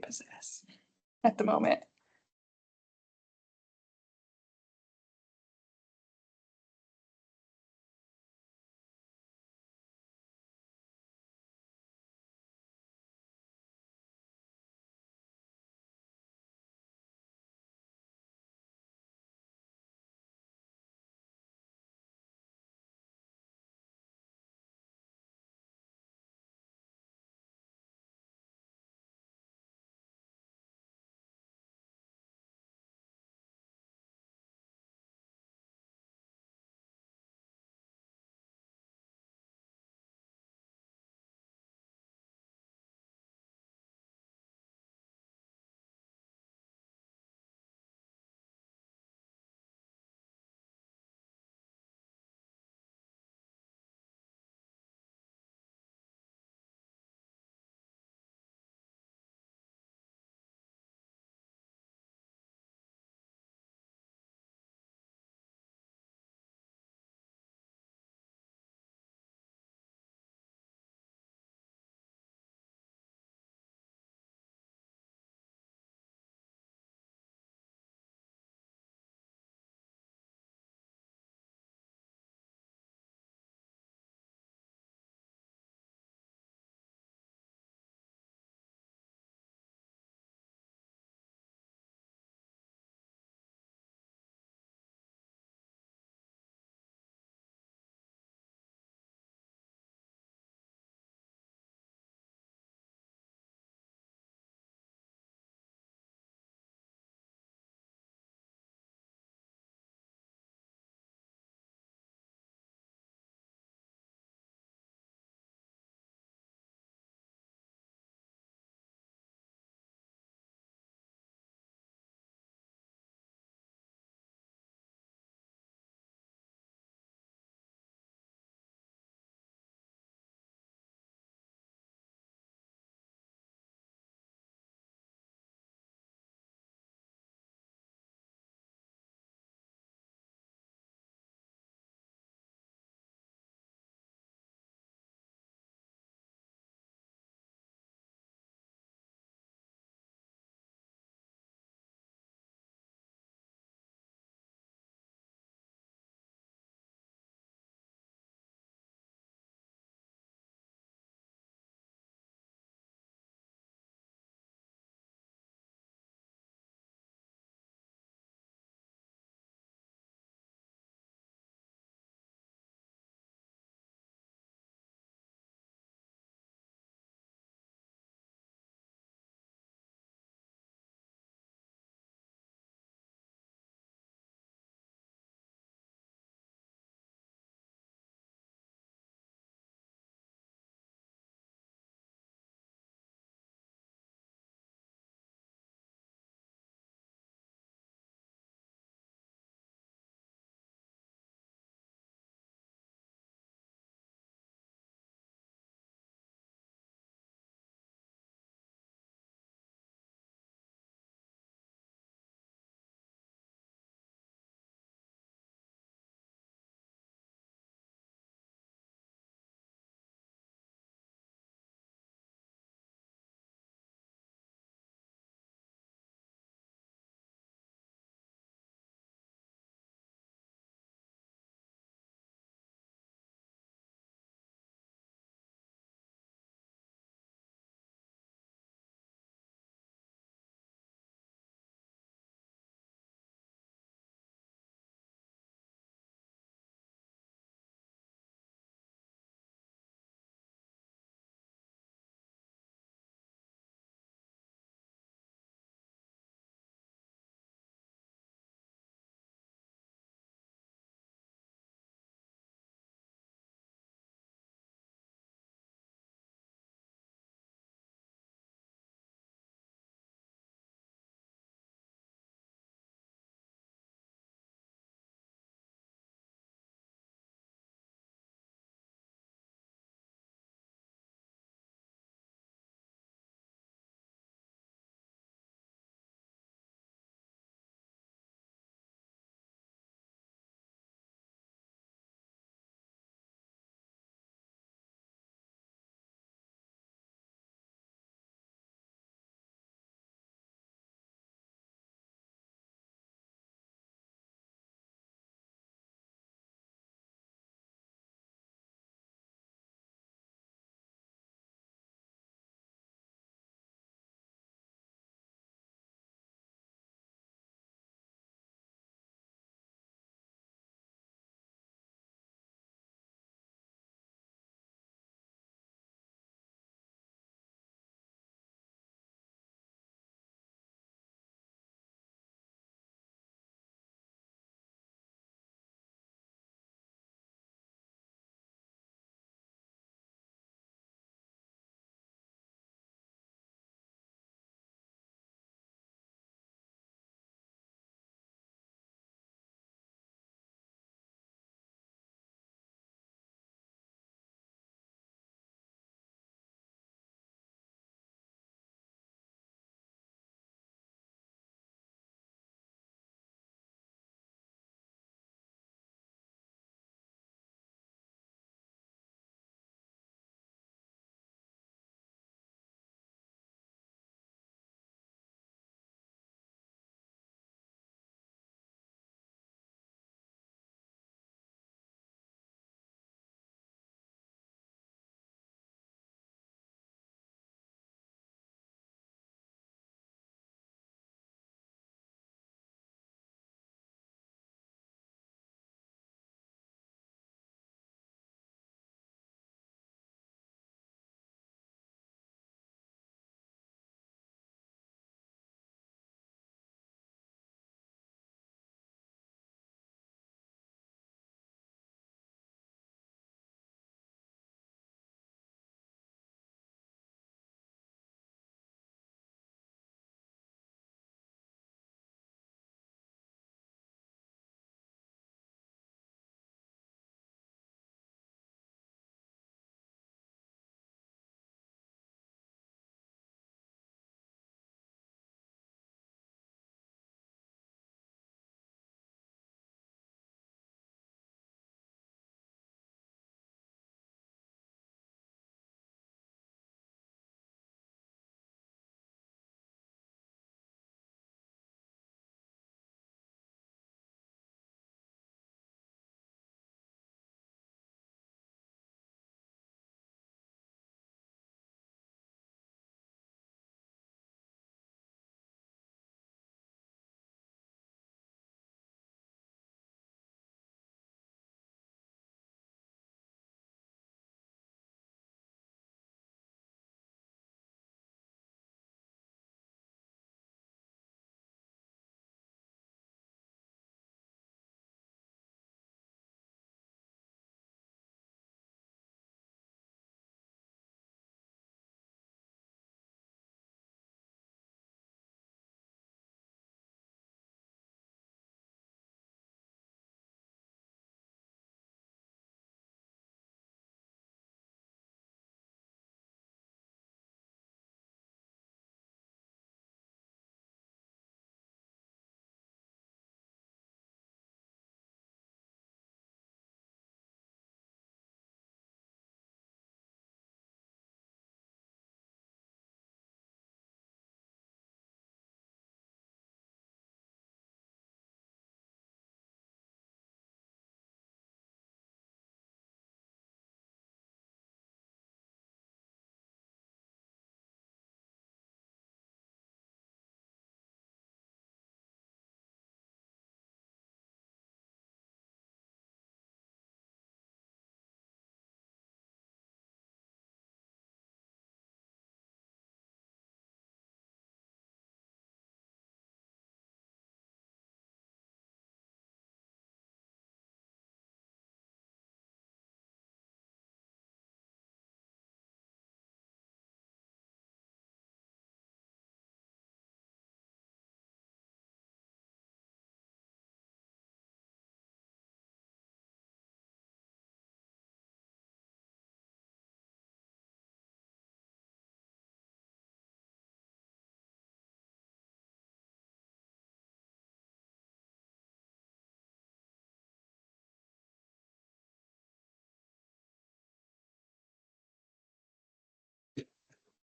possess at the moment.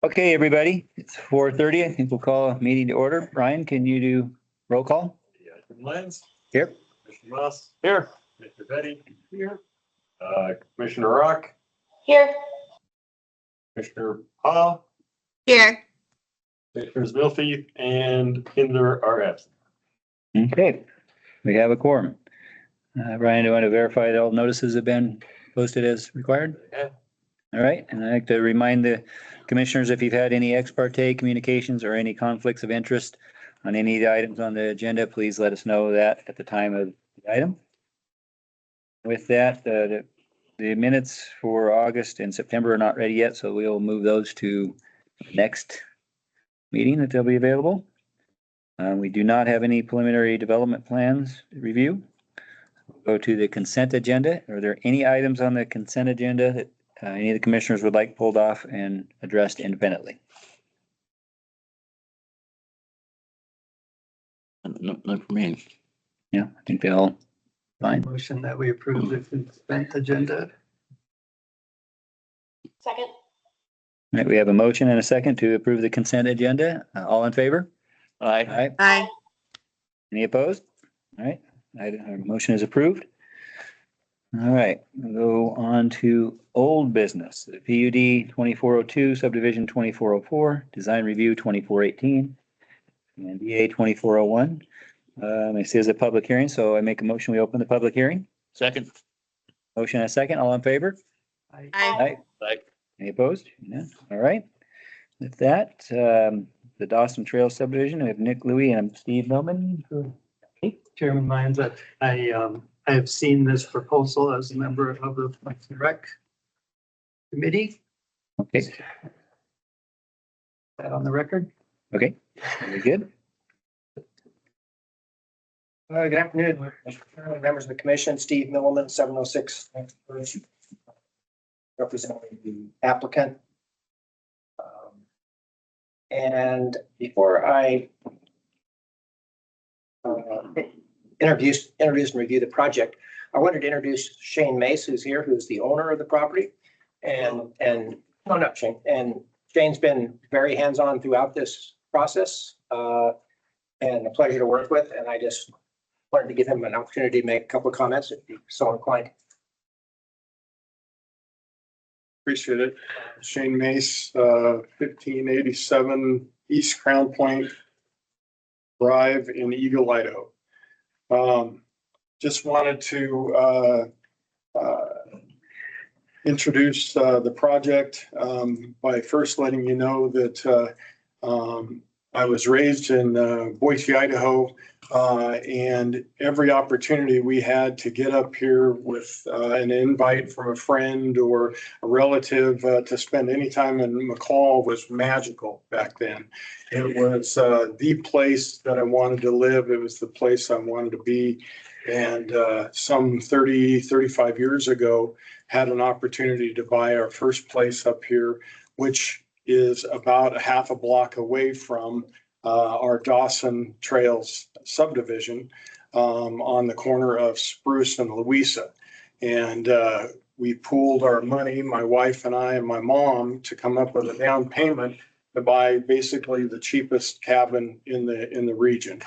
Okay, everybody, it's 4:30. I think we'll call a meeting to order. Ryan, can you do roll call? Yeah, Commissioner Lenz, Here. Commissioner Moss. Here. Commissioner Betty. Here. Commissioner Rock, Here. Commissioner Paul, Here. Commissioners Milfy and Kinder are absent. Okay, we have a quorum. Ryan, do you want to verify that all notices have been posted as required? Yeah. All right, and I'd like to remind the commissioners, if you've had any ex parte communications or any conflicts of interest on any of the items on the agenda, please let us know that at the time of the item. With that, the minutes for August and September are not ready yet, so we'll move those to next meeting that they'll be available. We do not have any preliminary development plans to review. We'll go to the consent agenda. Are there any items on the consent agenda that any of the commissioners would like pulled off and addressed independently? Not for me. Yeah, I think they all fine. Motion that we approve the consent agenda. Second. All right, we have a motion and a second to approve the consent agenda. All in favor? Aye. Aye. Aye. Any opposed? All right, our motion is approved. All right, we'll go on to old business. The PUD 2402, subdivision 2404, design review 2418, and DA 2401. I see as a public hearing, so I make a motion, we open the public hearing. Second. Motion and a second, all in favor? Aye. Aye. Aye. Any opposed? No. All right. With that, the Dawson Trail subdivision, we have Nick Louie and Steve Millman. Chairman Lyons, I have seen this proposal as a member of the Parks and Rec Committee. Okay, That on the record. okay, very good. Good afternoon, members of the commission. Steve Milliman, 706 representing the applicant. And before I introduce and review the project, I wanted to introduce Shane Mace, who's here, who's the owner of the property. And no, not Shane. And Shane's been very hands-on throughout this process and a pleasure to work with. And I just wanted to give him an opportunity to make a couple of comments if he's so inclined. Appreciate it. Shane Mace, 1587 East Crown Point Drive in Eagle, Idaho. Just wanted to introduce the project by first letting you know that I was raised in Boise, Idaho, and every opportunity we had to get up here with an invite from a friend or a relative to spend any time in McCall was magical back then. It was the place that I wanted to live. It was the place I wanted to be. And some 35 years ago, had an opportunity to buy our first place up here, which is about a half a block away from our Dawson Trails subdivision on the corner of Spruce and Louisa. And we pooled our money, my wife and I and my mom, to come up with a down payment to buy basically the cheapest cabin in the region.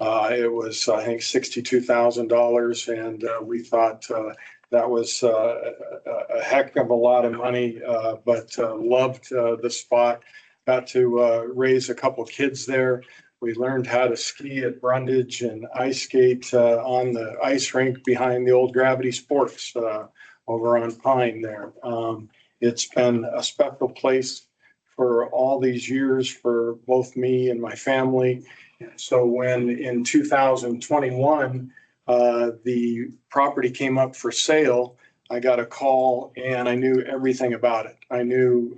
It was, I think, $62,000, and we thought that was a heck of a lot of money, but loved the spot. Got to raise a couple kids there. We learned how to ski at Brundage and ice skate on the ice rink behind the old Gravity Sports over on Pine there. It's been a special place for all these years for both me and my family. So when in 2021, the property came up for sale, I got a call and I knew everything about it. I knew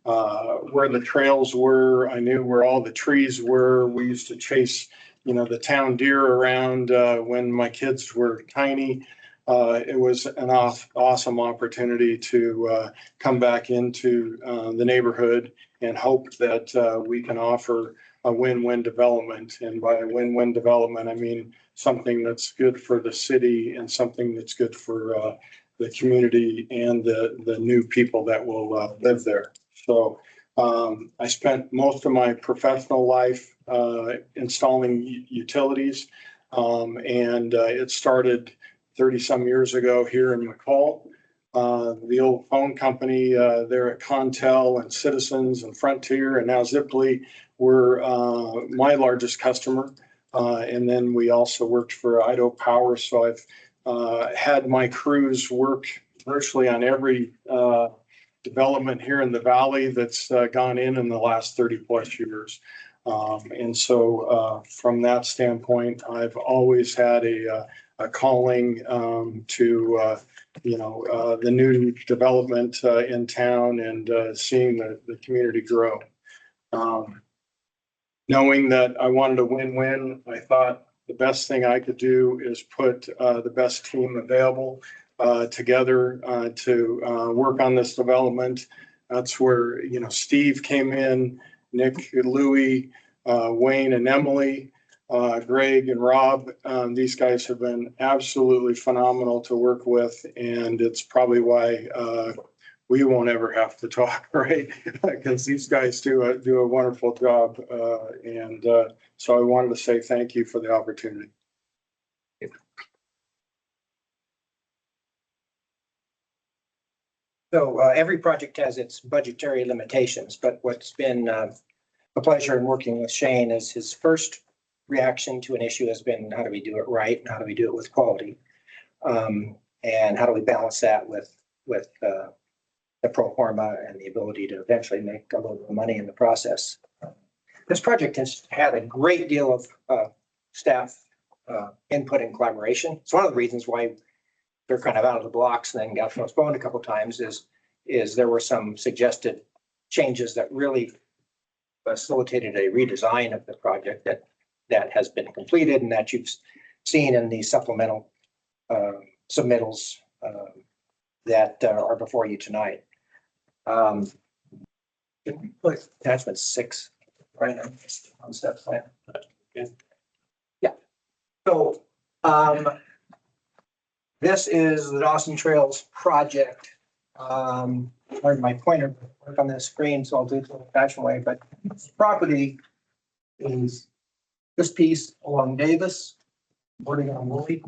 where the trails were. I knew where all the trees were. We used to chase, the town deer around when my kids were tiny. It was an awesome opportunity to come back into the neighborhood and hope that we can offer a win-win development. And by a win-win development, I mean something that's good for the city and something that's good for the community and the new people that will live there. So I spent most of my professional life installing utilities. And it started 30-some years ago here in McCall. The old phone company there at Contel and Citizens and Frontier and now Ziply were my largest customer. And then we also worked for Idaho Power. So I've had my crews work virtually on every development here in the valley that's gone in the last 30+ years. And so from that standpoint, I've always had a calling to, the new development in town and seeing the community grow. Knowing that I wanted a win-win, I thought the best thing I could do is put the best team available together to work on this development. That's where, Steve came in, Nick, Louie, Wayne and Emily, Greg and Rob. These guys have been absolutely phenomenal to work with. And it's probably why we won't ever have to talk, right? Because these guys do a wonderful job. So I wanted to say thank you for the opportunity. So every project has its budgetary limitations, but what's been a pleasure in working with Shane is his first reaction to an issue has been, how do we do it right? And how do we do it with quality? And how do we balance that with the pro forma and the ability to eventually make a little bit of money in the process? This project has had a great deal of staff input and collaboration. It's one of the reasons why they're kind of out of the blocks and then got postponed a couple of times is there were some suggested changes that really facilitated a redesign of the project that has been completed and that you've seen in the supplemental submittals that are before you tonight. Can we put attachment 6 right on step plan? Yeah. So this is the Dawson Trails project. Pardon my pointer work on this screen, so I'll do it the old-fashioned way. But this property is this piece along Davis, bordering on Woolley.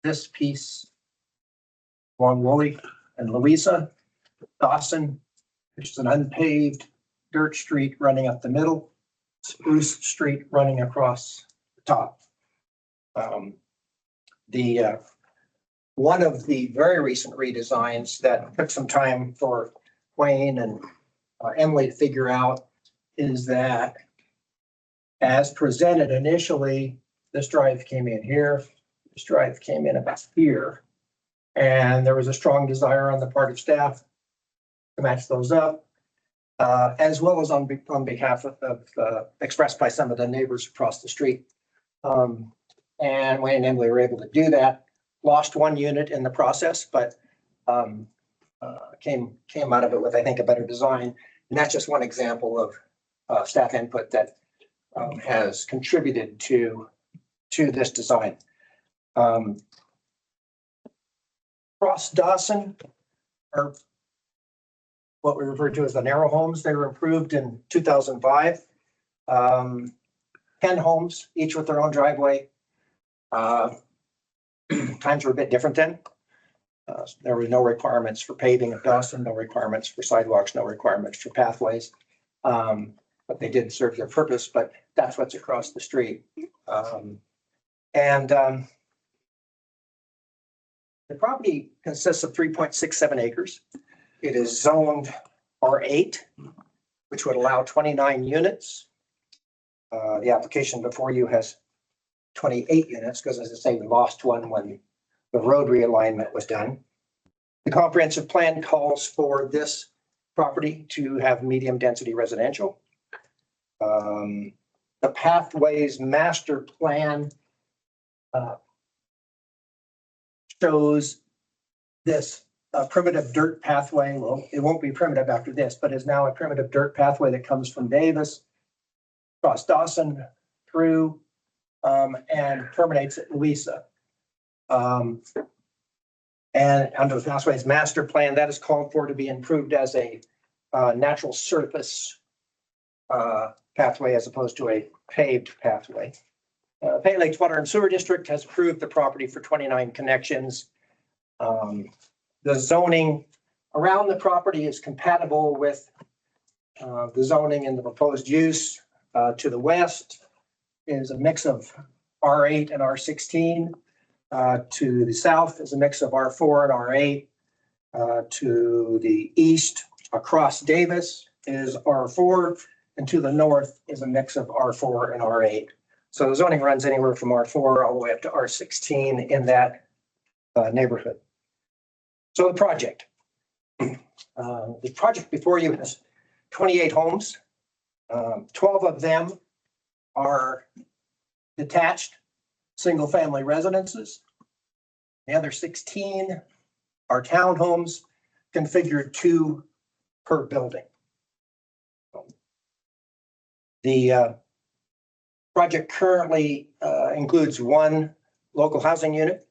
This piece along Woolley and Louisa, Dawson, which is an unpaved dirt street running up the middle, Spruce Street running across the top. One of the very recent redesigns that took some time for Wayne and Emily to figure out is that as presented initially, this drive came in here, this drive came in about here. And there was a strong desire on the part of staff to match those up, as well as on behalf of expressed by some of the neighbors across the street. And Wayne and Emily were able to do that. Lost one unit in the process, but came out of it with, I think, a better design. And that's just one example of staff input that has contributed to this design. Cross Dawson are what we refer to as the narrow homes. They were improved in 2005. 10 homes, each with their own driveway. Times were a bit different then. There were no requirements for paving of Dawson, no requirements for sidewalks, no requirements for pathways. But they did serve their purpose, but that's what's across the street. The property consists of 3.67 acres. It is zoned R8, which would allow 29 units. The application before you has 28 units, because as I say, we lost one when the road realignment was done. The comprehensive plan calls for this property to have medium density residential. The pathways master plan shows this primitive dirt pathway. Well, it won't be primitive after this, but is now a primitive dirt pathway that comes from Davis, across Dawson, through, and terminates at Louisa. And under the pathways master plan, that is called for to be improved as a natural surface pathway as opposed to a paved pathway. Pay Lakes Water and Sewer District has approved the property for 29 connections. The zoning around the property is compatible with the zoning in the proposed use. To the west is a mix of R8 and R16. To the south is a mix of R4 and R8. To the east across Davis is R4, and to the north is a mix of R4 and R8. So the zoning runs anywhere from R4 all the way up to R16 in that neighborhood. So the project before you has 28 homes. 12 of them are detached single-family residences. The other 16 are townhomes configured 2 per building. The project currently includes 1 local housing unit.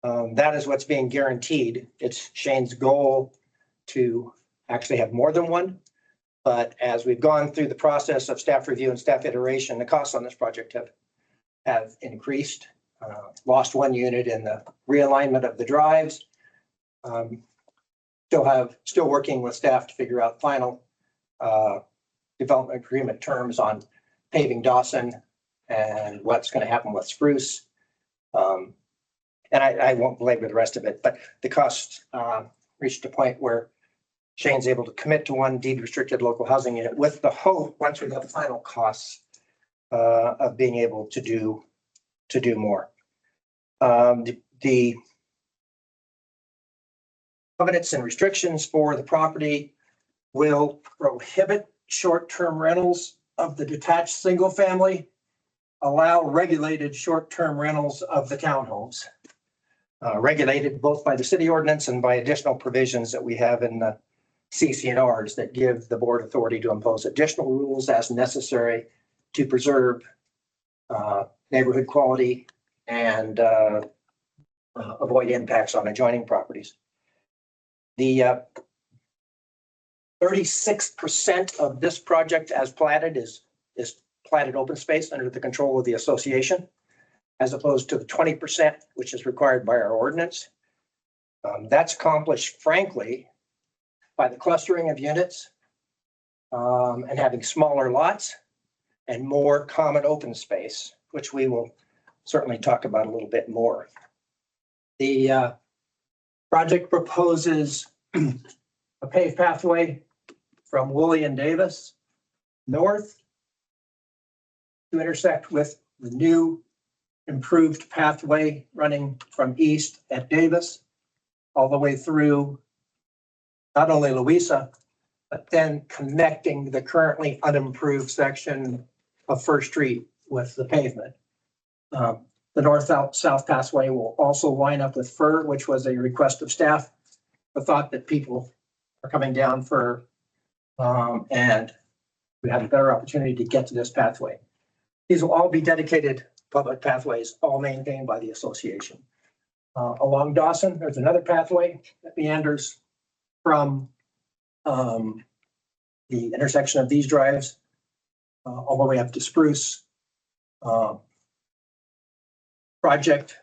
That is what's being guaranteed. It's Shane's goal to actually have more than 1. But as we've gone through the process of staff review and staff iteration, the costs on this project have increased. Lost 1 unit in the realignment of the drives. Still working with staff to figure out final development agreement terms on paving Dawson and what's going to happen with Spruce. And I won't belabor the rest of it, but the costs reached a point where Shane's able to commit to 1 deed restricted local housing unit with the hope, once we have final costs, of being able to do more. The covenants and restrictions for the property will prohibit short-term rentals of the detached single family, allow regulated short-term rentals of the townhomes, regulated both by the city ordinance and by additional provisions that we have in the CC&Rs that give the board authority to impose additional rules as necessary to preserve neighborhood quality and avoid impacts on adjoining properties. The 36% of this project as platted is platted open space under the control of the association, as opposed to the 20%, which is required by our ordinance. That's accomplished, frankly, by the clustering of units and having smaller lots and more common open space, which we will certainly talk about a little bit more. The project proposes a paved pathway from Woolley and Davis north to intersect with the new improved pathway running from east at Davis all the way through not only Louisa, but then connecting the currently unimproved section of First Street with the pavement. The north-south pathway will also line up with Fir, which was a request of staff. The thought that people are coming down Fir and we have a better opportunity to get to this pathway. These will all be dedicated public pathways, all maintained by the association. Along Dawson, there's another pathway that meanders from the intersection of these drives all the way up to Spruce. Project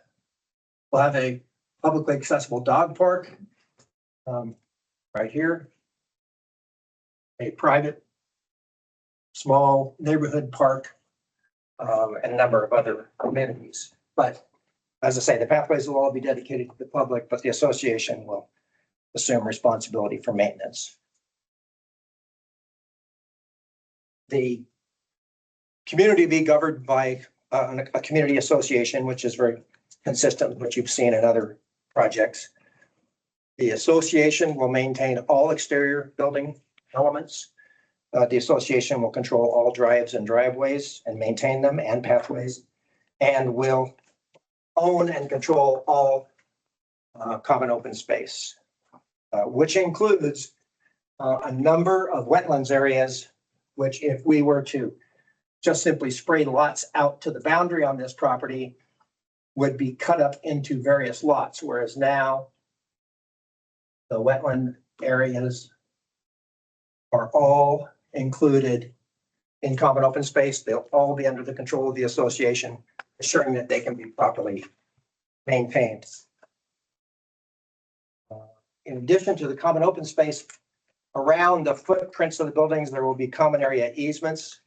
will have a publicly accessible dog park right here. A private small neighborhood park and a number of other amenities. But as I say, the pathways will all be dedicated to the public, but the association will assume responsibility for maintenance. The community will be governed by a community association, which is very consistent with what you've seen in other projects. The association will maintain all exterior building elements. The association will control all drives and driveways and maintain them and pathways, and will own and control all common open space, which includes a number of wetlands areas, which if we were to just simply spray lots out to the boundary on this property would be cut up into various lots, whereas now the wetland areas are all included in common open space. They'll all be under the control of the association, assuring that they can be properly maintained. In addition to the common open space, around the footprints of the buildings, there will be common area easements.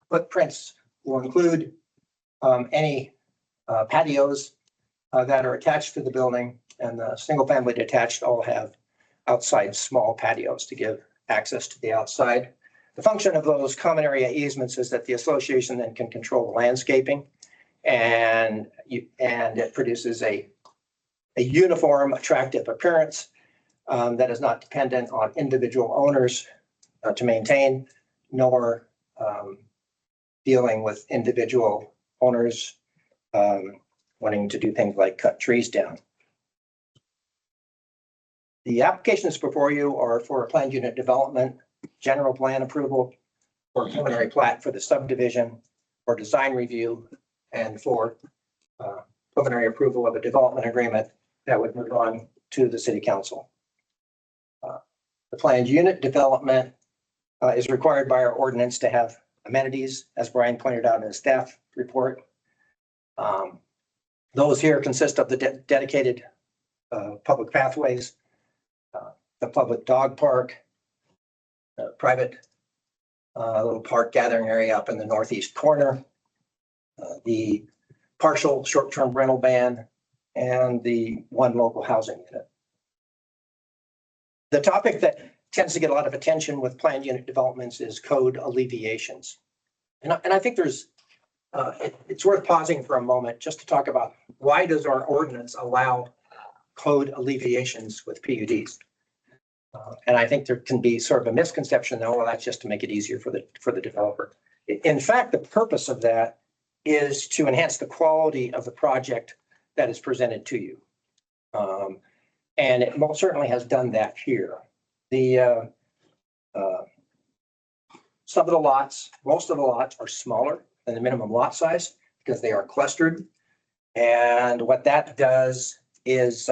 Footprints will include any patios that are attached to the building, and the single-family detached all have outside small patios to give access to the outside. The function of those common area easements is that the association then can control the landscaping, and it produces a uniform, attractive appearance that is not dependent on individual owners to maintain, nor dealing with individual owners wanting to do things like cut trees down. The applications before you are for a planned unit development, general plan approval, for preliminary plat for the subdivision, for design review, and for preliminary approval of a development agreement that would move on to the city council. The planned unit development is required by our ordinance to have amenities, as Brian pointed out in his staff report. Those here consist of the dedicated public pathways, the public dog park, private little park gathering area up in the northeast corner, the partial short-term rental ban, and the one local housing unit. The topic that tends to get a lot of attention with planned unit developments is code alleviations. And I think it's worth pausing for a moment just to talk about why does our ordinance allow code alleviations with PUDs? And I think there can be sort of a misconception that, well, that's just to make it easier for the developer. In fact, the purpose of that is to enhance the quality of the project that is presented to you. And it most certainly has done that here. Some of the lots, most of the lots are smaller than the minimum lot size because they are clustered. And what that does is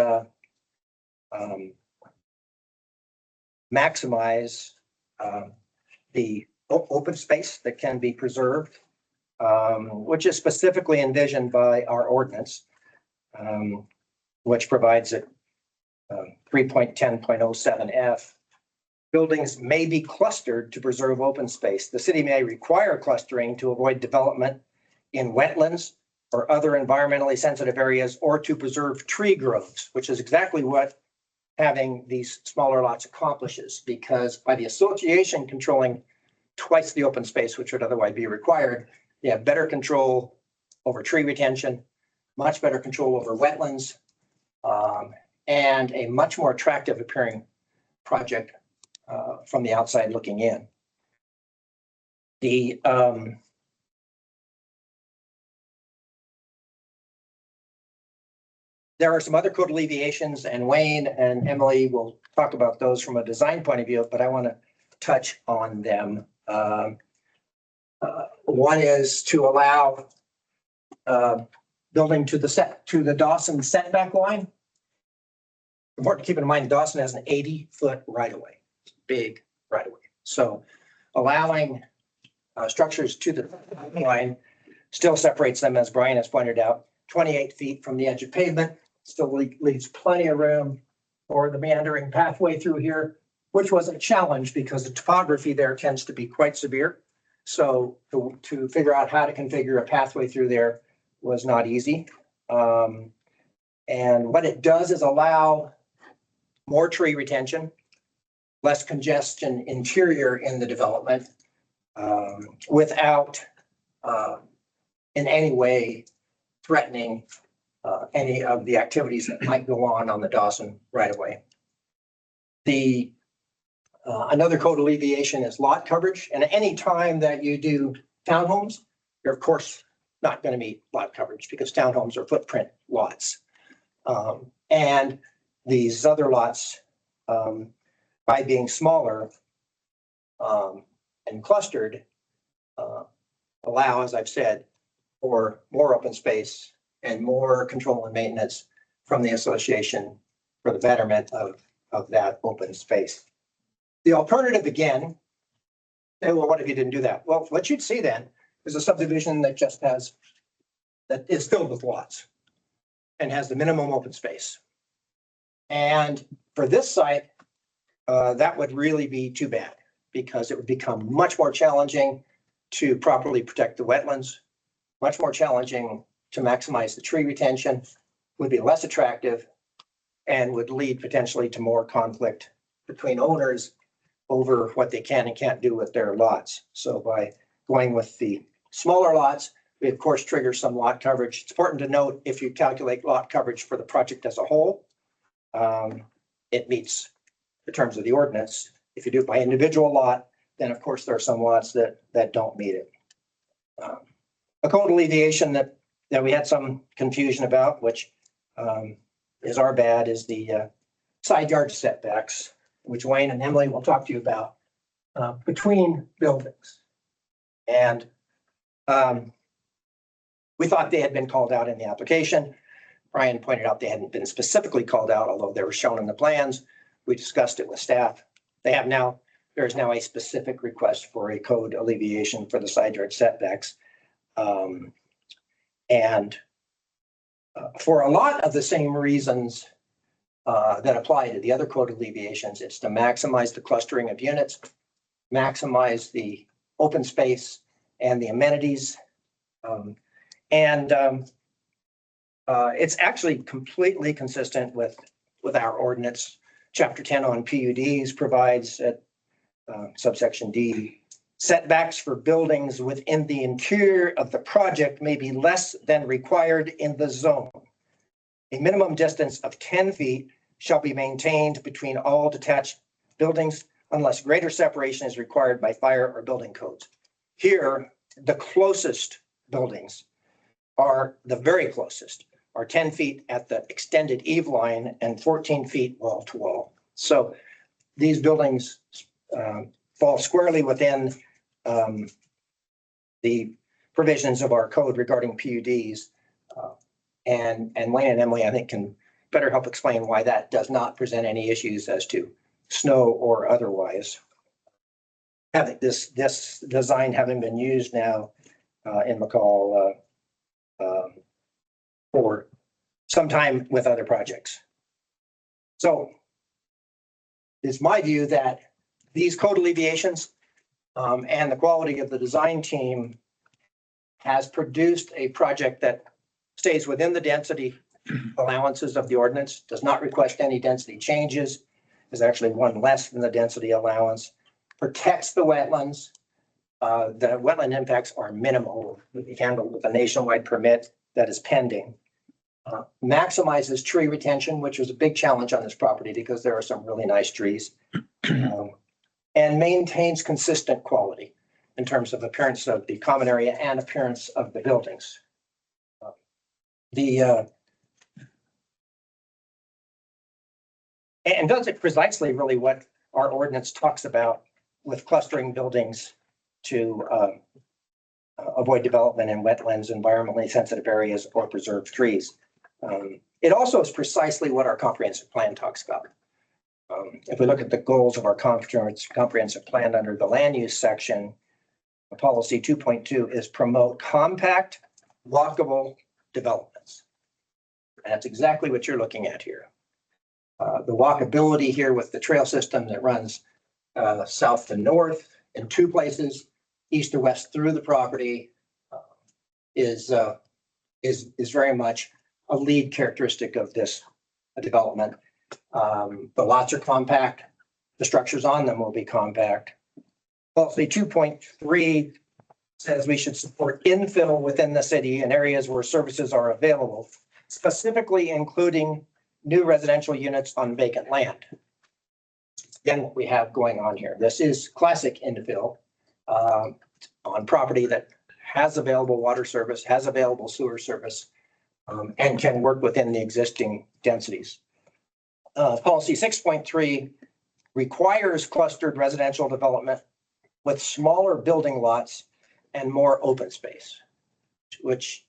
maximize the open space that can be preserved, which is specifically envisioned by our ordinance, which provides it 3.10.07F. Buildings may be clustered to preserve open space. The city may require clustering to avoid development in wetlands or other environmentally sensitive areas, or to preserve tree groves, which is exactly what having these smaller lots accomplishes, because by the association controlling twice the open space, which would otherwise be required, you have better control over tree retention, much better control over wetlands, and a much more attractive appearing project from the outside looking in. There are some other code alleviations, and Wayne and Emily will talk about those from a design point of view, but I want to touch on them. One is to allow building to the Dawson setback line. Important to keep in mind, Dawson has an 80-foot right-of-way, big right-of-way. So allowing structures to the line still separates them, as Brian has pointed out, 28 feet from the edge of pavement. Still leaves plenty of room for the meandering pathway through here, which was a challenge because the topography there tends to be quite severe. So to figure out how to configure a pathway through there was not easy. And what it does is allow more tree retention, less congestion interior in the development, without in any way threatening any of the activities that might go on the Dawson right away. Another code alleviation is lot coverage. And any time that you do townhomes, you're of course not going to meet lot coverage because townhomes are footprint lots. And these other lots, by being smaller and clustered, allow, as I've said, for more open space and more control and maintenance from the association for the betterment of that open space. The alternative, again, Hey, well, what if you didn't do that? Well, what you'd see then is a subdivision that just has, that is filled with lots and has the minimum open space. And for this site, that would really be too bad because it would become much more challenging to properly protect the wetlands, much more challenging to maximize the tree retention, would be less attractive, and would lead potentially to more conflict between owners over what they can and can't do with their lots. So by going with the smaller lots, we of course trigger some lot coverage. It's important to note if you calculate lot coverage for the project as a whole, it meets the terms of the ordinance. If you do it by individual lot, then of course there are some lots that don't meet it. A code alleviation that we had some confusion about, which is our bad, is the side yard setbacks, which Wayne and Emily will talk to you about, between buildings. And we thought they had been called out in the application. Brian pointed out they hadn't been specifically called out, although they were shown in the plans. We discussed it with staff. There is now a specific request for a code alleviation for the side yard setbacks. And for a lot of the same reasons that apply to the other code alleviations, it's to maximize the clustering of units, maximize the open space and the amenities. It's actually completely consistent with our ordinance. Chapter 10 on PUDs provides at subsection D, setbacks for buildings within the interior of the project may be less than required in the zone. A minimum distance of 10 feet shall be maintained between all detached buildings unless greater separation is required by fire or building codes. Here, the closest buildings are the very closest, are 10 feet at the extended eave line and 14 feet wall to wall. So these buildings fall squarely within the provisions of our code regarding PUDs. And Wayne and Emily, I think, can better help explain why that does not present any issues as to snow or otherwise. Having this design having been used now in McCall for some time with other projects. So it's my view that these code alleviations and the quality of the design team has produced a project that stays within the density allowances of the ordinance, does not request any density changes, is actually one less than the density allowance, protects the wetlands. The wetland impacts are minimal, will be handled with a nationwide permit that is pending. Maximizes tree retention, which was a big challenge on this property because there are some really nice trees, and maintains consistent quality in terms of appearance of the common area and appearance of the buildings. And does it precisely really what our ordinance talks about with clustering buildings to avoid development in wetlands, environmentally sensitive areas, or preserved trees. It also is precisely what our comprehensive plan talks about. If we look at the goals of our comprehensive plan under the land use section, policy 2.2 is promote compact, walkable developments. And that's exactly what you're looking at here. The walkability here with the trail system that runs south to north in two places, east to west through the property, is very much a lead characteristic of this development. The lots are compact. The structures on them will be compact. Policy 2.3 says we should support infill within the city in areas where services are available, specifically including new residential units on vacant land. Again, what we have going on here. This is classic infill on property that has available water service, has available sewer service, and can work within the existing densities. Policy 6.3 requires clustered residential development with smaller building lots and more open space, which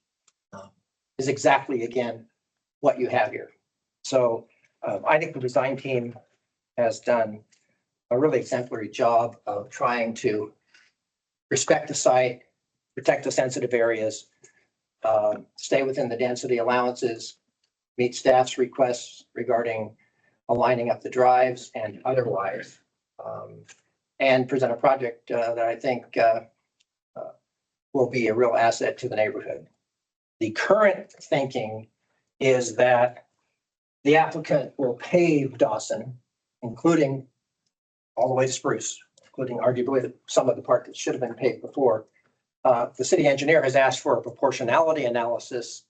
is exactly, again, what you have here. So I think the design team has done a really exemplary job of trying to respect the site, protect the sensitive areas, stay within the density allowances, meet staff's requests regarding aligning up the drives and otherwise, and present a project that I think will be a real asset to the neighborhood. The current thinking is that the applicant will pave Dawson, including all the way to Spruce, including arguably some of the part that should have been paved before. The city engineer has asked for a proportionality analysis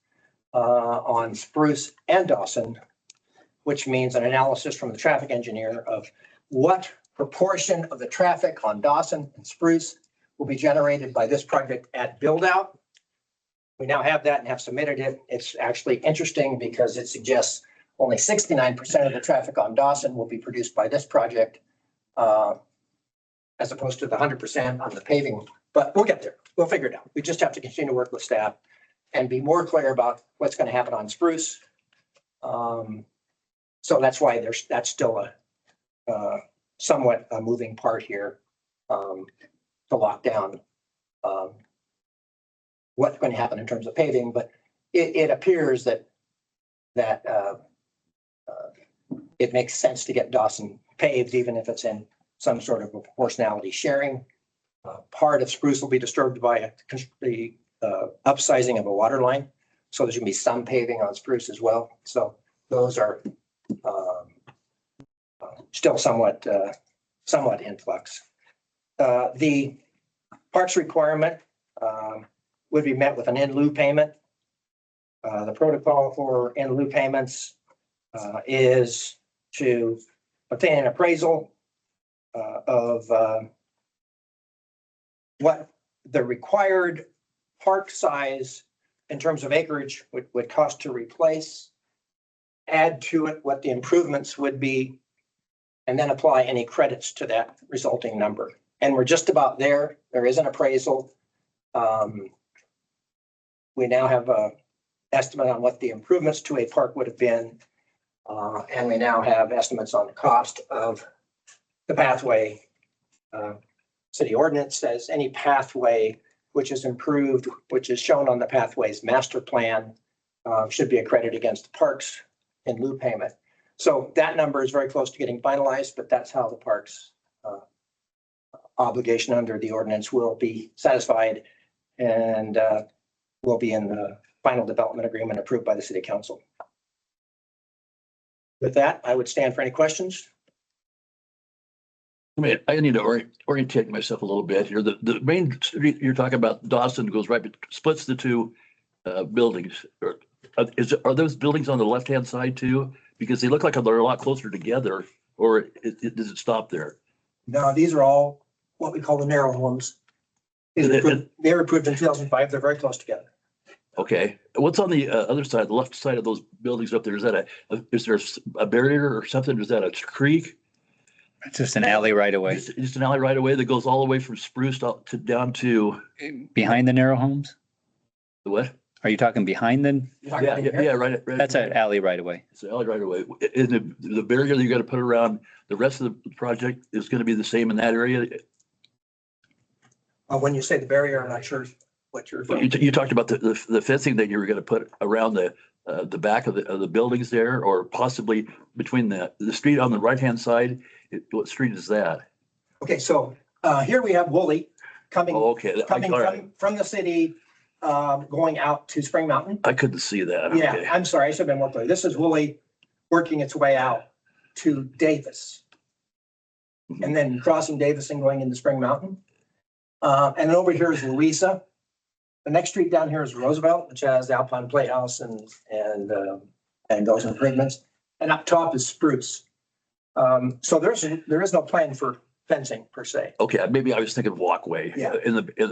on Spruce and Dawson, which means an analysis from the traffic engineer of what proportion of the traffic on Dawson and Spruce will be generated by this project at build out. We now have that and have submitted it. It's actually interesting because it suggests only 69% of the traffic on Dawson will be produced by this project, as opposed to the 100% on the paving. But we'll get there. We'll figure it out. We just have to continue to work with staff and be more clear about what's going to happen on Spruce. So that's why that's still a somewhat a moving part here to lock down what's going to happen in terms of paving. But it appears that it makes sense to get Dawson paved, even if it's in some sort of a proportionality sharing. Part of Spruce will be disturbed by the upsizing of a water line. So there's going to be some paving on Spruce as well. So those are still somewhat in flux. The parks requirement would be met with an in lieu payment. The protocol for in lieu payments is to obtain an appraisal of what the required park size in terms of acreage would cost to replace, add to it what the improvements would be, and then apply any credits to that resulting number. And we're just about there. There is an appraisal. We now have an estimate on what the improvements to a park would have been. And we now have estimates on the cost of the pathway. City ordinance says any pathway which is improved, which is shown on the pathways master plan, should be accredited against the parks in lieu payment. So that number is very close to getting finalized, but that's how the parks obligation under the ordinance will be satisfied and will be in the final development agreement approved by the city council. With that, I would stand for any questions. I mean, I need to orientate myself a little bit here. The main street you're talking about, Dawson, goes right, splits the two buildings. Are those buildings on the left-hand side too? Because they look like they're a lot closer together, or does it stop there? No, these are all what we call the narrow homes. They were approved in 2005. They're very close together. Okay. What's on the other side, the left side of those buildings up there? Is that is there a barrier or something? Is that a creek? It's just an alley right away. Just an alley right away that goes all the way from Spruce down to Behind the narrow homes? the what? Are you talking behind the, Yeah, right. that's an alley right away. It's an alley right away. And the barrier that you got to put around the rest of the project is going to be the same in that area. When you say the barrier, I'm not sure what you're. But you talked about the fencing that you were going to put around the back of the buildings there, or possibly between the street on the right-hand side. What street is that? Okay, so here we have Woolley coming, Oh, okay. coming All right. from the city, going out to Spring Mountain. I couldn't see that. Yeah, Okay. I'm sorry, I should have been more clear. This is Woolley working its way out to Davis. Mhm. And then crossing Davis and going into Spring Mountain. And over here is Louisa. The next street down here is Roosevelt, which has the Alpine Playhouse and those improvements. And up top is Spruce. So there is no plan for fencing per se. Okay, maybe I was thinking walkway. Yeah.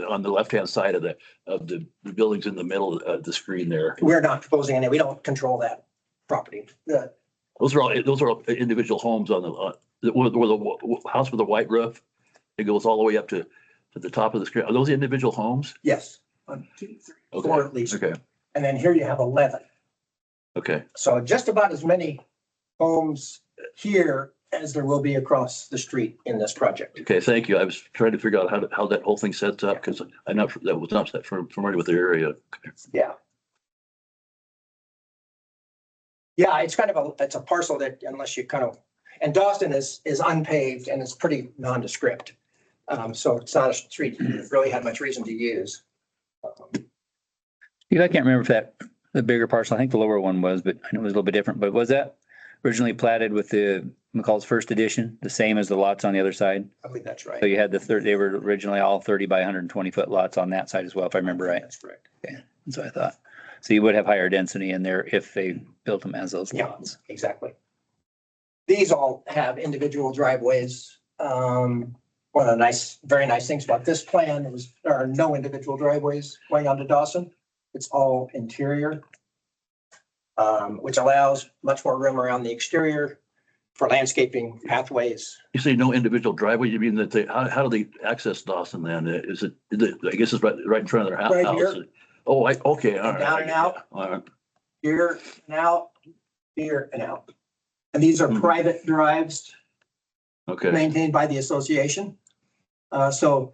On the left-hand side of the buildings in the middle of the screen there. We're not proposing any, we don't control that property. Those are all individual homes on where the house with the white roof. It goes all the way up to the top of the screen. Are those individual homes? Yes, 1, 2, 3, Okay. 4 at least. Okay, And then here you have 11. okay. So just about as many homes here as there will be across the street in this project. Okay, thank you. I was trying to figure out how that whole thing sets up because I'm not, that was not familiar with the area. Yeah. Yeah, it's kind of it's a parcel that unless you kind of, and Dawson is unpaved and it's pretty nondescript. So it's not a street you really had much reason to use. Steve, I can't remember if that, the bigger parcel, I think the lower one was, but I know it was a little bit different, but was that originally platted with the McCall's first edition, the same as the lots on the other side? I believe that's right. So you had they were originally all 30 by 120 foot lots on that side as well, if I remember right. That's correct. That's what I thought. So you would have higher density in there if they built them as those Yeah. lots. Exactly. These all have individual driveways. One of the very nice things about this plan is there are no individual driveways going onto Dawson. It's all interior, which allows much more room around the exterior for landscaping pathways. You say no individual driveway, you mean that how do they access Dawson then? Is it, I guess it's right in front of their house? Right here. Oh, okay, all right. Down and out. All right. Here and out, here and out. And these are Mhm. private drives Okay, maintained by the association. So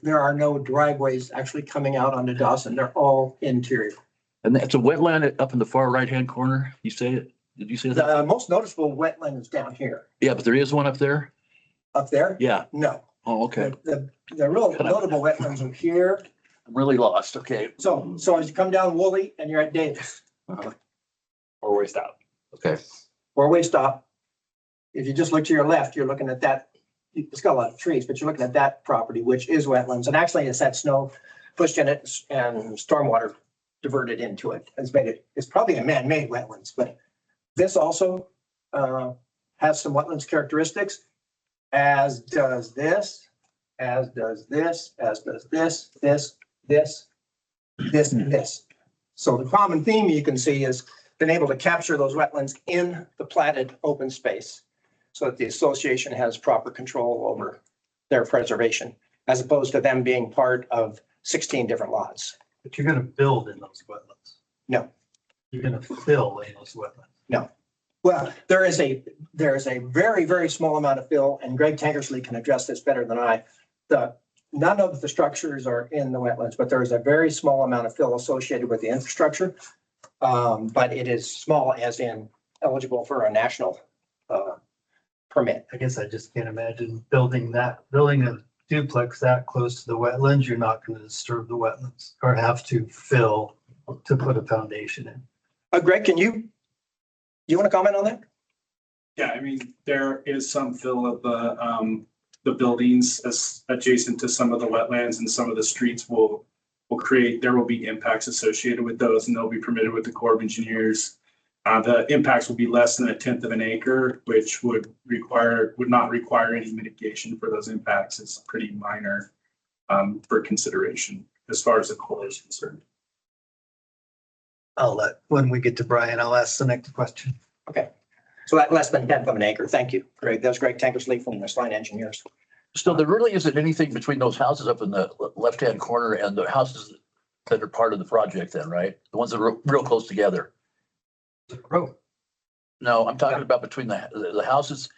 there are no driveways actually coming out onto Dawson. They're all interior. and that's a wetland up in the far right-hand corner, you say it? Did you say that? The most noticeable wetland is down here. Yeah, but there is one up there? Up there? Yeah, No. oh, okay. The real notable wetlands are here. I'm really lost, okay. So as you come down Woolley and you're at Davis, Uh-huh. Or waste out. Okay, four-way stop. If you just look to your left, you're looking at that. It's got a lot of trees, but you're looking at that property, which is wetlands. And actually it's had snow pushed in it and stormwater diverted into it. It's probably a man-made wetlands, but this also has some wetlands characteristics, as does this, as does this, as does this, and this. So the common theme you can see is been able to capture those wetlands in the platted open space so that the association has proper control over their preservation, as opposed to them being part of 16 different lots. But you're gonna build in those wetlands. No. You're gonna fill in those wetlands. Well, there is a very, very small amount of fill, and Greg Tankersley can address this better than I. None of the structures are in the wetlands, but there is a very small amount of fill associated with the infrastructure. But it is small as in eligible for a national permit. I guess I just can't imagine building a duplex that close to the wetlands. You're not gonna disturb the wetlands or have to fill to put a foundation in. Greg, you want to comment on that? Yeah, I mean, there is some fill of the buildings as adjacent to some of the wetlands, and some of the streets will create, there will be impacts associated with those, and they'll be permitted with the Corps of Engineers. The impacts will be less than 1/10 of an acre, which would not require any mitigation for those impacts. It's pretty minor for consideration as far as the Corps is concerned. When we get to Brian, I'll ask the next question. Okay. So that less than 1/10 of an acre. Thank you, Greg. That was Greg Tankersley from the Line Engineers. so there really isn't anything between those houses up in the left-hand corner and the houses that are part of the project then, right? The ones that are real close together? Road. No, I'm talking about between the houses,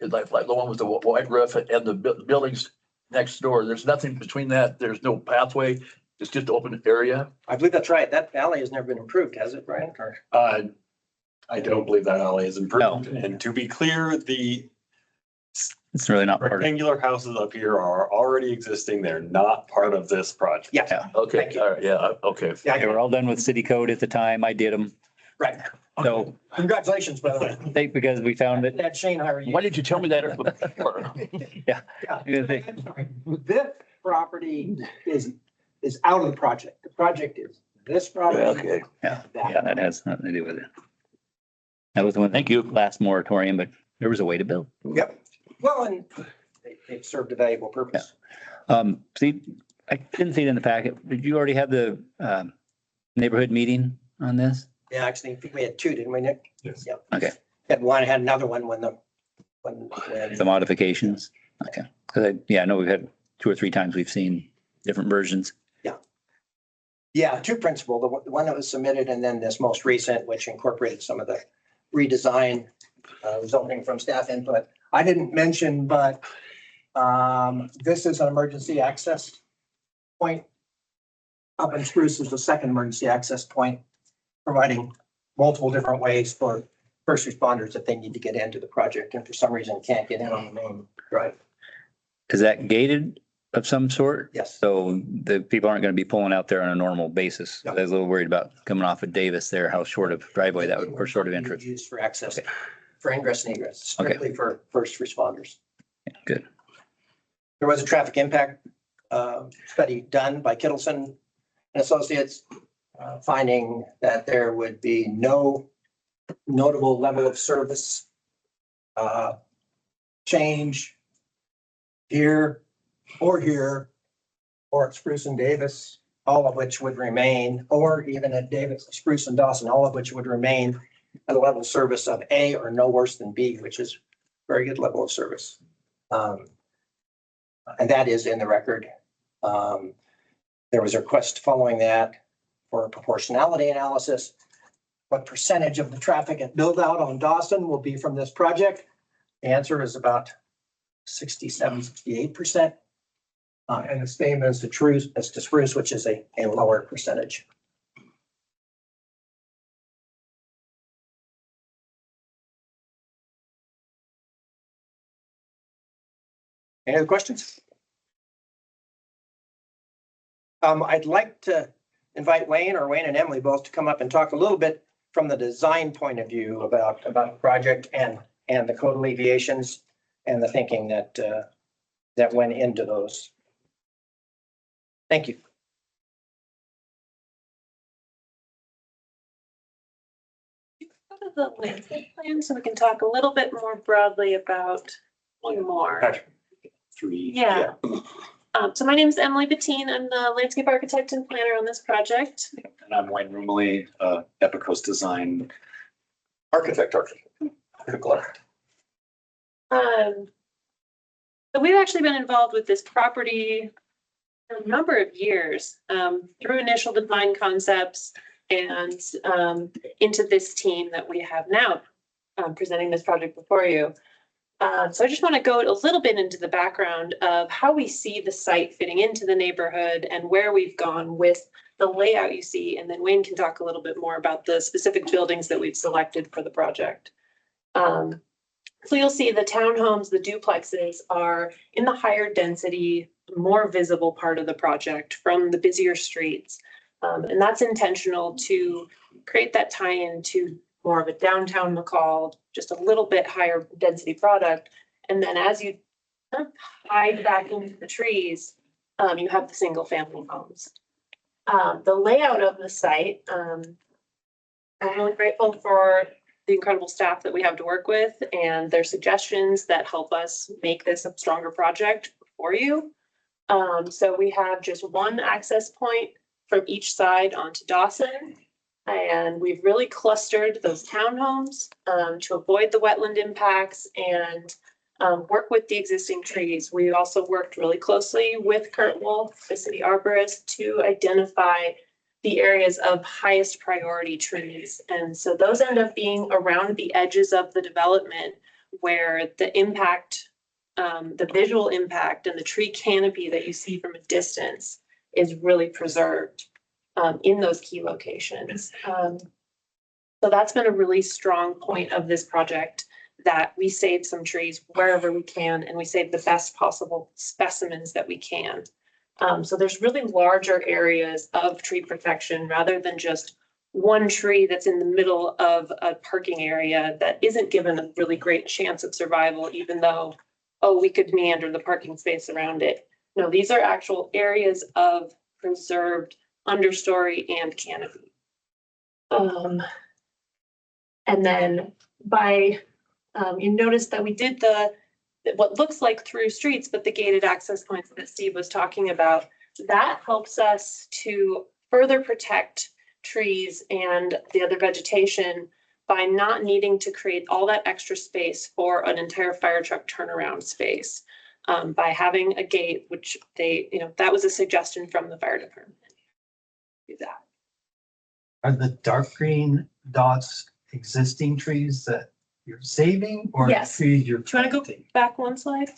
like the one with the white roof and the buildings next door. There's nothing between that. There's no pathway. It's just open area. I believe that's right. That alley has never been improved, has it, Brian? Or- I don't believe that alley is improved. No. And to be clear, the It's really not part of it. rectangular houses up here are already existing. They're not part of this project. Yeah, Yeah. Okay, Thank you. all right, yeah, okay. yeah, They were all done with city code at the time. I did them. right. So Congratulations, by the way. I think because we found it. That Shane hired you. Why didn't you tell me that before? Yeah. I'm sorry. This property is out of the project. The project is this property. Okay, Yeah, that. yeah, that has nothing to do with it. That was the one. Thank you. Last moratorium, but there was a way to build. Yep. Well, and they've served a valuable purpose. See, I didn't see it in the packet. Did you already have the neighborhood meeting on this? Yeah, actually, I think we had two, didn't we, Nick? Yes. Yep. Okay. Had another one when The modifications? Okay. Because I know we've had 2 or 3 times we've seen different versions. Yeah, two principal, the one that was submitted and then this most recent, which incorporated some of the redesign resulting from staff input. I didn't mention, but this is an emergency access point. Up in Spruce is the second emergency access point, providing multiple different ways for first responders if they need to get into the project and for some reason can't get in on the main drive. Is that gated of some sort? Yes. So the people aren't going to be pulling out there on a normal basis. I No. was a little worried about coming off of Davis there, how short of driveway that would, or short of entrance. Used for access, for ingress and egress, strictly for first responders. Good. There was a traffic impact study done by Kittleson and Associates, finding that there would be no notable level of service change here or at Spruce and Davis, all of which would remain, or even at Davis, Spruce and Dawson, all of which would remain at a level of service of A or no worse than B, which is very good level of service. And that is in the record. There was a request following that for a proportionality analysis. What percentage of the traffic and build out on Dawson will be from this project? The answer is about 67, 68%. And the same as to Spruce, which is a lower percentage. Any other questions? I'd like to invite Wayne and Emily both to come up and talk a little bit from the design point of view about the project and the code alleviations and the thinking that that went into those. Thank you. Go to the landscape plan so we can talk a little bit more broadly about one more. Three. Yeah. So my name is Emily Bettine. I'm the landscape architect and planner on this project. And I'm Wayne Rumley, Epicos Design Architect. So we've actually been involved with this property for a number of years, through initial design concepts and into this team that we have now presenting this project before you. So I just want to go a little bit into the background of how we see the site fitting into the neighborhood and where we've gone with the layout you see. And then Wayne can talk a little bit more about the specific buildings that we've selected for the project. So you'll see the townhomes, the duplexes are in the higher density, more visible part of the project from the busier streets. And that's intentional to create that tie-in to more of a downtown McCall, just a little bit higher density product. And then as you hide back into the trees, you have the single family homes. The layout of the site, I'm really grateful for the incredible staff that we have to work with and their suggestions that help us make this a stronger project for you. So we have just one access point from each side onto Dawson. And we've really clustered those townhomes to avoid the wetland impacts and work with the existing trees. We also worked really closely with Kurt Wolf, the city arborist, to identify the areas of highest priority trees. And so those end up being around the edges of the development where the impact, the visual impact and the tree canopy that you see from a distance is really preserved. In those key locations. So that's been a really strong point of this project, that we save some trees wherever we can and we save the best possible specimens that we can. So there's really larger areas of tree protection rather than just one tree that's in the middle of a parking area that isn't given a really great chance of survival, even though, oh, we could meander the parking space around it. No, these are actual areas of preserved understory and canopy. And then you notice that we did what looks like through streets, but the gated access points that Steve was talking about, that helps us to further protect trees and the other vegetation by not needing to create all that extra space for an entire fire truck turnaround space. By having a gate, which that was a suggestion from the fire department. Do that. Are the dark green dots existing trees that you're saving or Yes. trees you're Do you want to go planting? back one slide?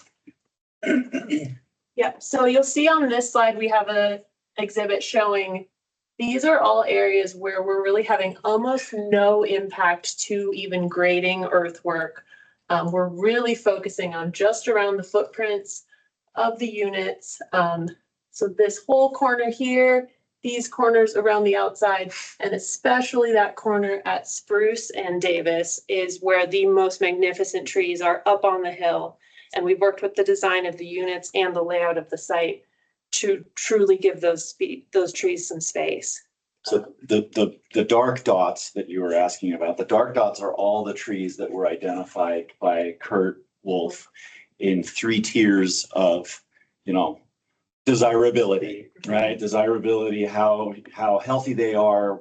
Yeah, so you'll see on this slide, we have a exhibit showing these are all areas where we're really having almost no impact to even grading earthwork. We're really focusing on just around the footprints of the units. So this whole corner here, these corners around the outside, and especially that corner at Spruce and Davis is where the most magnificent trees are up on the hill. And we've worked with the design of the units and the layout of the site to truly give those trees some space. So the dark dots that you were asking about, the dark dots are all the trees that were identified by Kurt Wolf in 3 tiers of, desirability, right? Desirability, how healthy they are,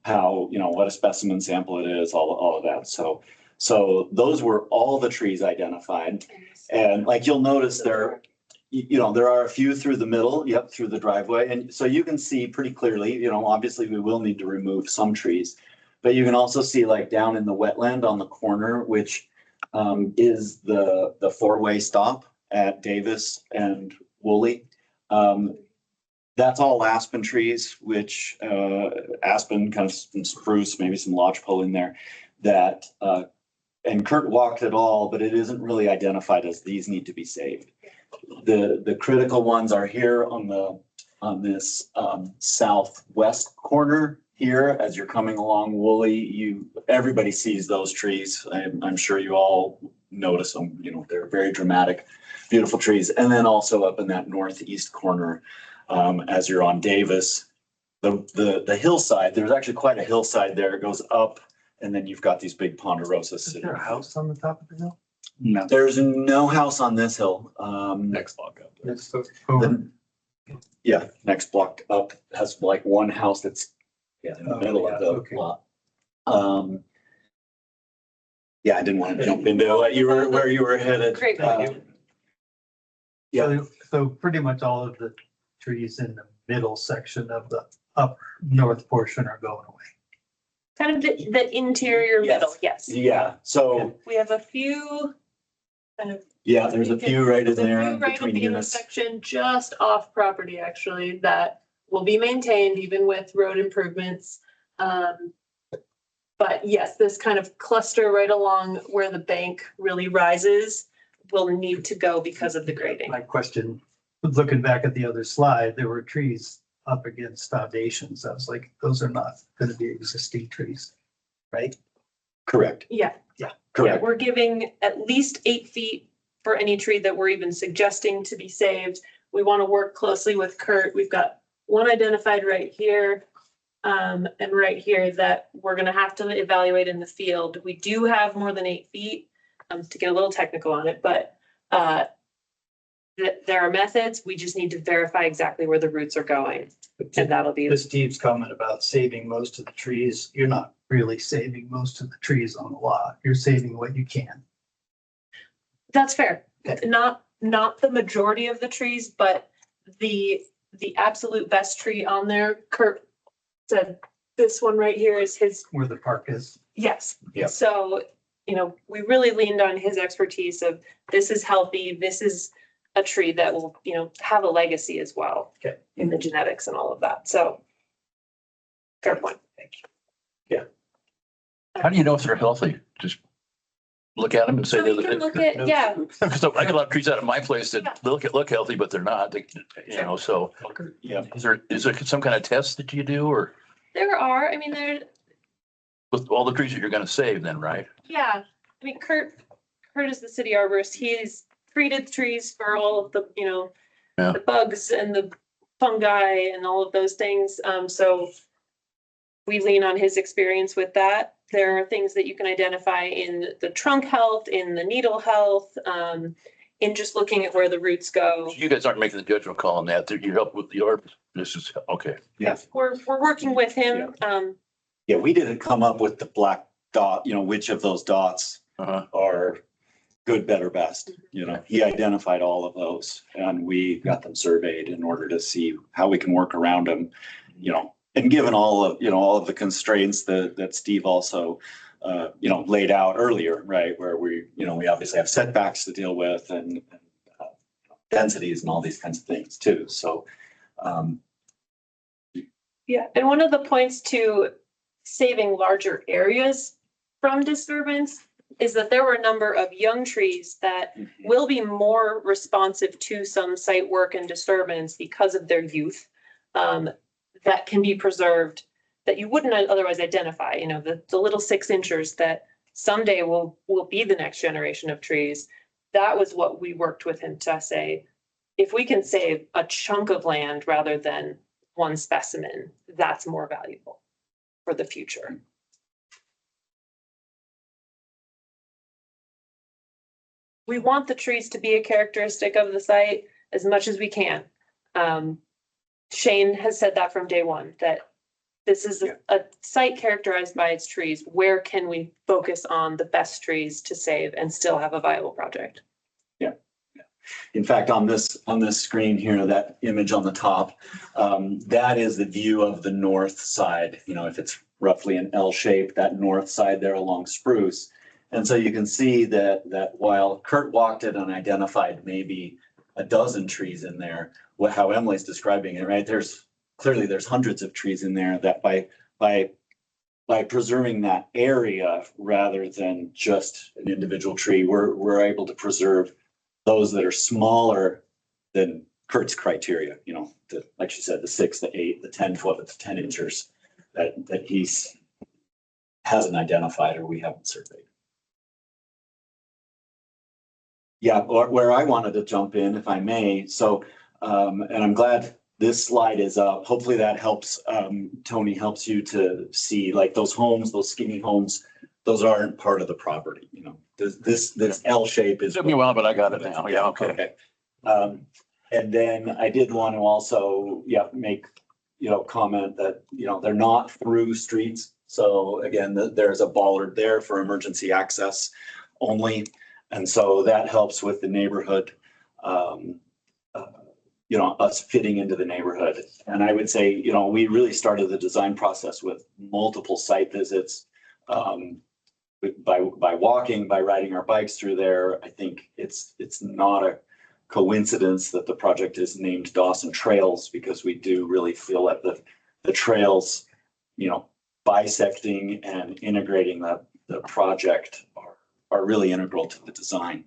how, what a specimen sample it is, all of that. So those were all the trees identified. And like you'll notice there are a few through the middle, through the driveway. And so you can see pretty clearly, obviously we will need to remove some trees, but you can also see like down in the wetland on the corner, which is the 4-way stop at Davis and Woolley. That's all aspen trees, which aspen, kind of some spruce, maybe some lodgepole in there that, and Kurt walked it all, but it isn't really identified as these need to be saved. The critical ones are here on this southwest corner here. As you're coming along Woolley, everybody sees those trees. I'm sure you all notice them. They're very dramatic, beautiful trees. And then also up in that northeast corner, as you're on Davis, the hillside. There's actually quite a hillside there. It goes up, and then you've got these big ponderosas. Is there a house on the top of the hill? No. There's no house on this hill. Next block up. Next to- Next block up has like one house that's in the middle of the okay. lot. I didn't want to jump into where you were headed. Great. Yeah. So pretty much all of the trees in the middle section of the upper north portion are going away. Kind of the interior Yes. middle, yes. Yeah, so, We have a few kind of there's a few right in there's a there few right at between the units. intersection, just off property actually, that will be maintained even with road improvements. But yes, this kind of cluster right along where the bank really rises will need to go because of the grading. My question, looking back at the other slide, there were trees up against foundations. I was like, those are not going to be existing trees, right? Correct, Yeah, correct. we're giving at least 8 feet for any tree that we're even suggesting to be saved. We want to work closely with Kurt. We've got one identified right here. And right here that we're gonna have to evaluate in the field. We do have more than 8 feet, to get a little technical on it, but there are methods. We just need to verify exactly where the roots are going. And that'll be, To Steve's comment about saving most of the trees, you're not really saving most of the trees on the lot. You're saving what you can. that's fair. Okay. Not the majority of the trees, but the absolute best tree on there, Kurt said, this one right here is his. Where the park is. Yes. Yeah. So, we really leaned on his expertise of this is healthy, this is a tree that will, have a legacy as well. Okay. In the genetics and all of that. So. Fair point. Thank you. How do you know if they're healthy? Just look at them and say So you can look at, yeah, Because I got a lot of trees out of my place that look healthy, but they're not. So Yeah, is there some kind of test that you do, or there are, with all the trees that you're going to save then, right? yeah, Kurt is the city arborist. He's treated trees for all of the, Yeah. the bugs and the fungi and all of those things. So we lean on his experience with that. There are things that you can identify in the trunk health, in the needle health, in just looking at where the roots go. You guys aren't making the judgment call on that. You help with the art. This is okay. We're working with him. we didn't come up with the black dot, which of those dots Uh-huh. are good, better, best. He identified all of those and we got them surveyed in order to see how we can work around them, and given all of the constraints that Steve also laid out earlier, right? Where we obviously have setbacks to deal with and densities and all these kinds of things too. So, Yeah, and one of the points to saving larger areas from disturbance is that there were a number of young trees that will be more responsive to some site work and disturbance because of their youth, that can be preserved that you wouldn't otherwise identify, the little 6-inchers that someday will be the next generation of trees. That was what we worked with him to say, if we can save a chunk of land rather than one specimen, that's more valuable for the future. We want the trees to be a characteristic of the site as much as we can. Shane has said that from day one, that this is a site characterized by its trees. Where can we focus on the best trees to save and still have a viable project? in fact, on this screen here, that image on the top, that is the view of the north side. If it's roughly an L shape, that north side there along Spruce. And so you can see that while Kurt walked it and identified maybe a dozen trees in there, how Emily's describing it, right? There's hundreds of trees in there that by preserving that area rather than just an individual tree, we're able to preserve those that are smaller than Kurt's criteria, like she said, the 6, the 8, the 10 foot, the 10 inchers that he's hasn't identified or we haven't surveyed. Yeah, where I wanted to jump in, if I may. So, and I'm glad this slide is up. Hopefully that helps, Tony, helps you to see like those homes, those skinny homes, those aren't part of the property, This L shape is. Took me a while, but I got it now. Yeah, okay. And then I did want to also, make, comment that, they're not through streets. So again, there's a bollard there for emergency access only. And so that helps with the neighborhood, us fitting into the neighborhood. And I would say, we really started the design process with multiple site visits. By walking, by riding our bikes through there. I think it's not a coincidence that the project is named Dawson Trails, because we do really feel that the trails, bisecting and integrating the project are really integral to the design.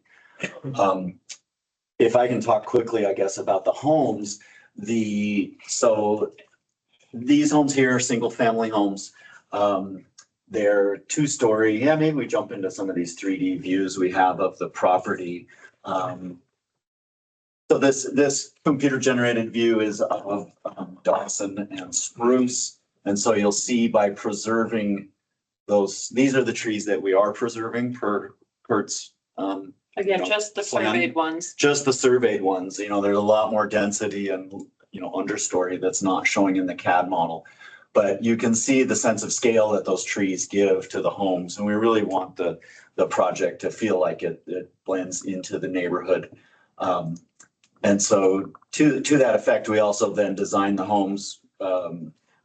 If I can talk quickly, I guess, about the homes, so these homes here are single family homes. They're 2-story. Yeah, maybe we jump into some of these 3D views we have of the property. So this computer generated view is of Dawson and Spruce. And so you'll see by preserving these are the trees that we are preserving per Kurt's. Again, just the surveyed ones. Just the surveyed ones. There's a lot more density and, understory that's not showing in the CAD model. But you can see the sense of scale that those trees give to the homes. And we really want the project to feel like it blends into the neighborhood. And so to that effect, we also then design the homes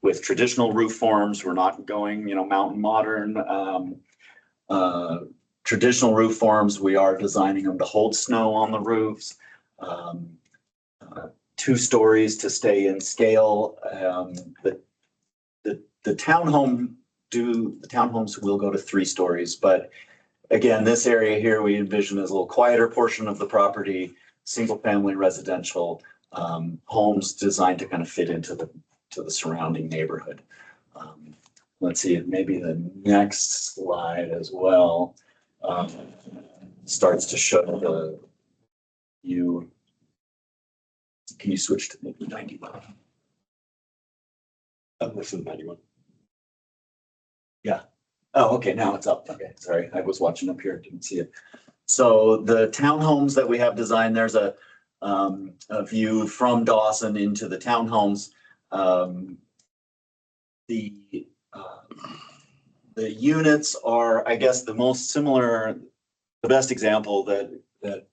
with traditional roof forms. We're not going, mountain modern. Traditional roof forms, we are designing them to hold snow on the roofs. 2 stories to stay in scale. The townhomes will go to 3 stories, but again, this area here we envision as a little quieter portion of the property, single family residential homes designed to kind of fit into the surrounding neighborhood. Let's see, maybe the next slide as well starts to show the view. Can you switch to maybe 91? Oh, this is 91. Yeah. Oh, okay. Now it's up. Okay. Sorry. I was watching up here. Didn't see it. So the townhomes that we have designed, there's a view from Dawson into the townhomes. The units are, I guess, the most similar. The best example that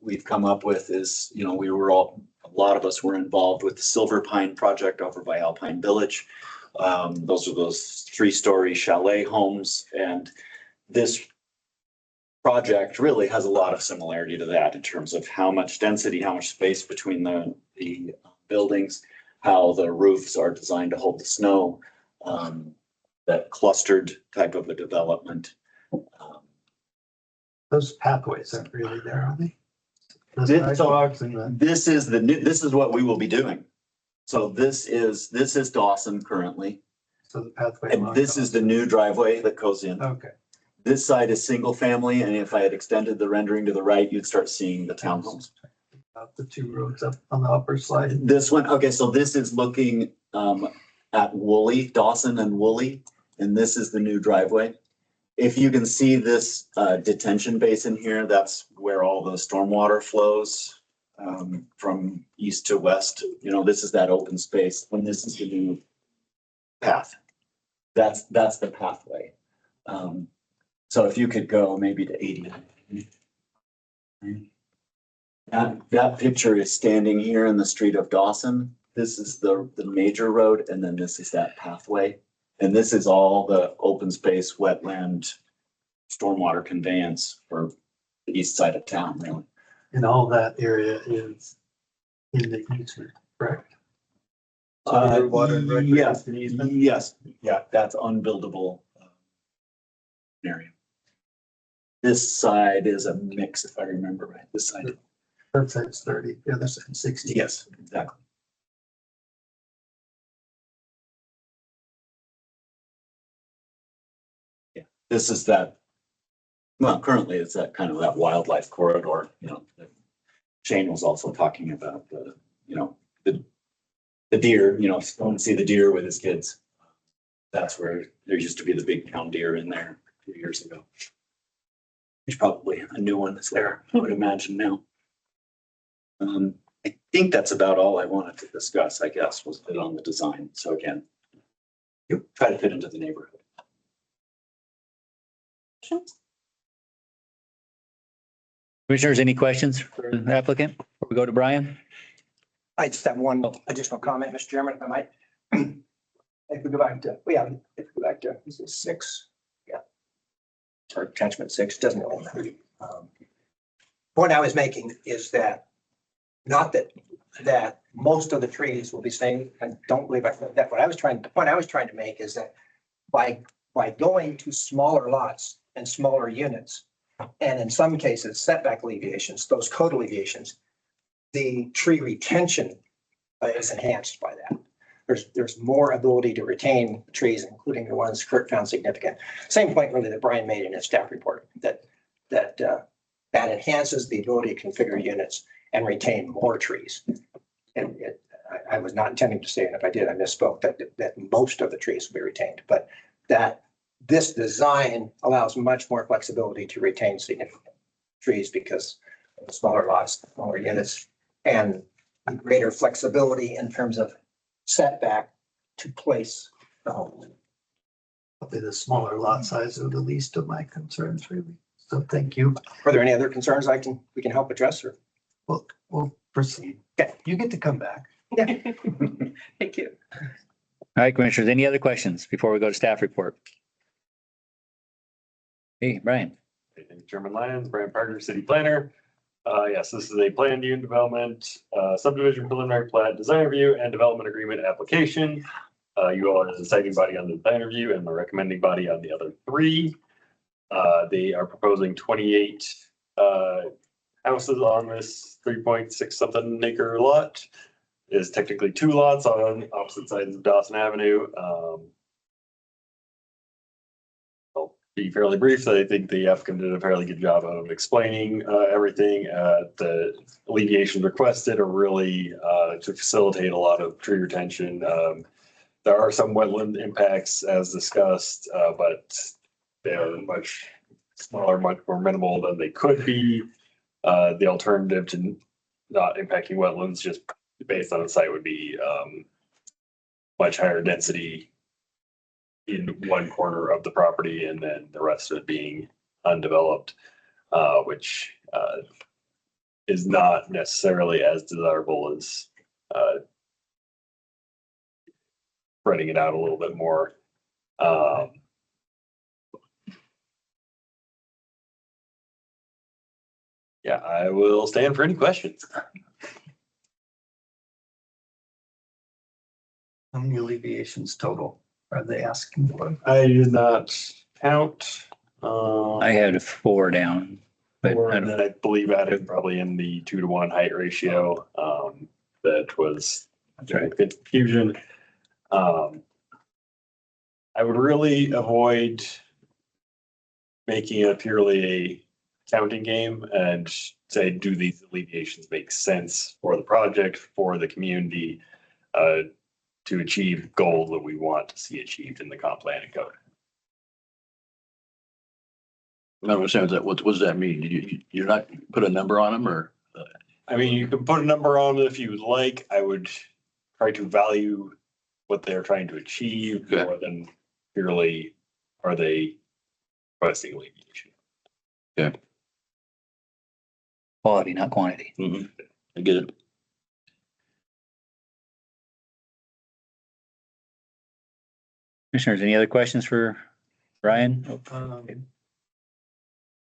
we've come up with is, a lot of us were involved with the Silver Pine project over by Alpine Village. Those are those 3-story chalet homes, and this project really has a lot of similarity to that in terms of how much density, how much space between the buildings, how the roofs are designed to hold the snow, that clustered type of a development. Those pathways aren't really there, are they? The This- sidewalks and the, This is what we will be doing. So this is Dawson currently, so the pathway. and along this is the Dawson. new driveway that goes in. Okay, This side is single family, and if I had extended the rendering to the right, you'd start seeing the townhomes. the two roads up on the upper slide. This one, okay, so this is looking at Woolley, Dawson and Woolley, and this is the new driveway. If you can see this detention basin here, that's where all the stormwater flows from east to west. You know, this is that open space, and this is the new path. That's the pathway. So if you could go maybe to 80. That picture is standing here in the street of Dawson. This is the major road, and then this is that pathway. And this is all the open space, wetland, stormwater conveyance for the east side of town, really. And all that area is in the easement, correct? Water and Yes, recreation easement? yes, yeah, that's unbuildable area. This side is a mix, if I remember right, this side. That side's 30, the other side's 60. Yes, exactly. Yeah, this is that, well, currently it's that kind of that wildlife corridor, you know. Shane was also talking about the, you know, the deer, you know, going to see the deer with his kids. That's where there used to be the big town deer in there a few years ago. There's probably a new one that's there, I would imagine now. I think that's about all I wanted to discuss, I guess, was it on the design. So again, you try to fit into the neighborhood. Commissioners, any questions for the applicant before we go to Brian? I just have one additional comment, Mr. Chairman, if I might. If we go back to, is it 6? Yeah. Or attachment 6, doesn't really matter. Point I was making is that, not that most of the trees will be staying, I don't believe I said that. The point I was trying to make is that by going to smaller lots and smaller units, and in some cases setback alleviations, those code alleviations, the tree retention is enhanced by that. There's more ability to retain trees, including the ones Kurt found significant. Same point really that Brian made in his staff report, that enhances the ability to configure units and retain more trees. And I was not intending to say, and if I did, I misspoke, that most of the trees will be retained, but that this design allows much more flexibility to retain significant trees because of smaller lots, smaller units, and greater flexibility in terms of setback to place the home. Probably the smaller lot size are the least of my concerns, really. So thank you. Are there any other concerns we can help address, or? We'll proceed. Okay. You get to come back. Thank you. All right, Commissioners, any other questions before we go to staff report? Hey, Brian. Thank you, Chairman Lyons, Brian Parker, City Planner. Yes, this is a planned unit development, subdivision preliminary plat, design review, and development agreement application. You all are the deciding body on the design review and the recommending body on the other 3. They are proposing 28 houses on this 3.6 something acre lot. It is technically 2 lots on opposite sides of Dawson Avenue. I'll be fairly brief. I think the applicant did a fairly good job of explaining everything. The alleviations requested are really to facilitate a lot of tree retention. There are some wetland impacts as discussed, but they're much smaller, much more minimal than they could be. The alternative to not impacting wetlands just based on the site would be much higher density in one corner of the property and then the rest of it being undeveloped, which is not necessarily as desirable as spreading it out a little bit more. Yeah, I will stand for any questions. How many alleviations total are they asking for? I did not count. I had 4 down, but I And don't, then I believe added probably in the 2-to-1 height ratio. That was confusion. I would really avoid making it purely a counting game and say, do these alleviations make sense for the project, for the community, to achieve goals that we want to see achieved in the comp plan and code. I don't understand what does that mean? You're not put a number on them or? I mean, you can put a number on it if you would like. I would try to value what they're trying to achieve Okay. more than purely are they requesting alleviation. quality, not quantity. I get it. Commissioners, any other questions for Brian? A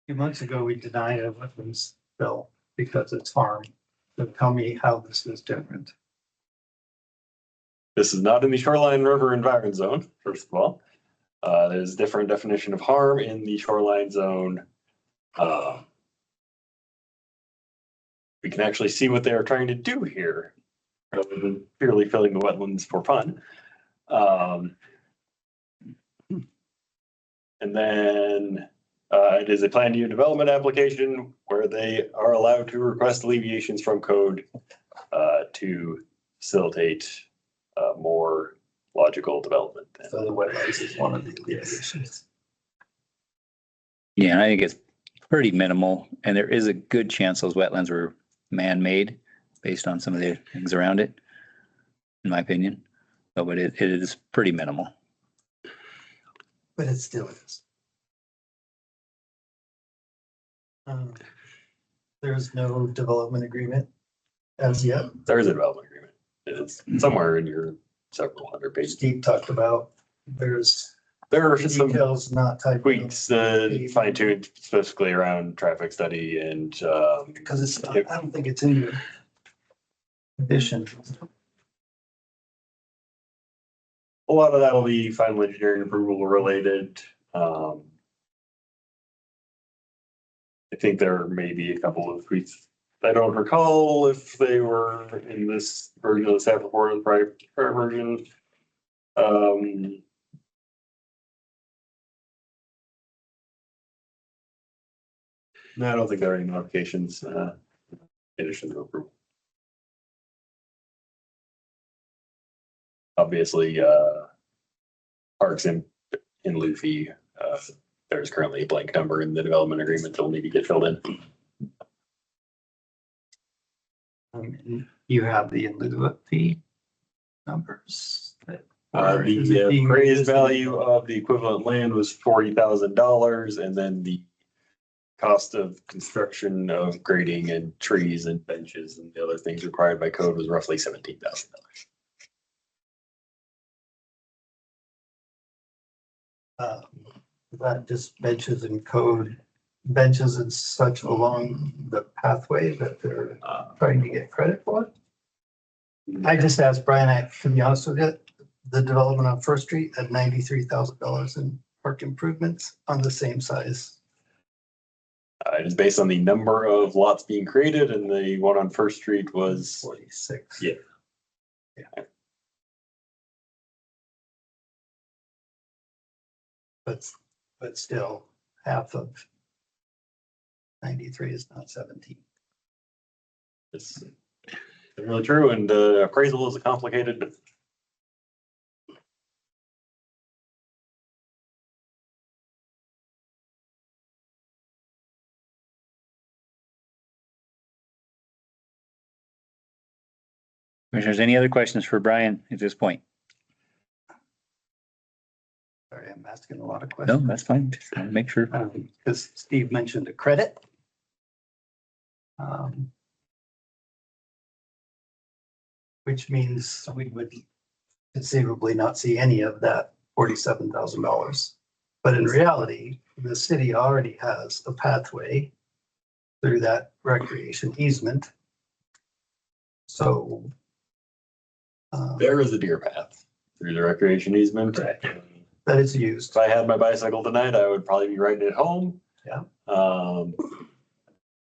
few months ago, we denied a wetlands bill because it's farm. So tell me how this is different. This is not in the shoreline river environment zone, first of all. There's a different definition of harm in the shoreline zone. We can actually see what they are trying to do here, rather than purely filling the wetlands for fun. And then it is a planned unit development application where they are allowed to request alleviations from code to facilitate more logical development. So the wetlands is one of the alleviations. Yeah, and I think it's pretty minimal, and there is a good chance those wetlands were man-made based on some of the things around it, in my opinion. But it is pretty minimal. But it still is. There's no development agreement as yet. There is a development agreement. It's somewhere in your several hundred pages. Steve talked about there There are are some details not typed. tweaks, fine tuned specifically around traffic study and, Because it's not, I don't think it's in your addition. a lot of that will be final engineering approval related. I think there may be a couple of tweaks. I don't recall if they were in this version of the staff report or the prior version. No, I don't think there are any modifications, in addition to approval. Obviously, parks in Luffy, there's currently a blank number in the development agreement that will need to get filled in. You have the in lieu of fee numbers. Or is it The being appraised used? value of the equivalent land was $40,000, and then the cost of construction of grading and trees and benches and the other things required by code was roughly $17,000. That just benches and code, benches and such along the pathway that they're trying to get credit for. I just asked Brian, to be honest with you, the development on First Street at $93,000 in park improvements on the same size. It is based on the number of lots being created, and the one on First Street was 46. Yeah. But still, half of 93 is not 17. it's really true, and appraisal is a complicated. Commissioners, any other questions for Brian at this point? Sorry, I'm asking a lot of No, questions. that's fine. Just want to make sure. Because Steve mentioned a credit. Which means we would conceivably not see any of that $47,000. But in reality, the city already has a pathway through that recreation easement. So. There is a deer path through the recreation easement. Correct. That is used. If I had my bicycle tonight, I would probably be riding it home. Yeah. I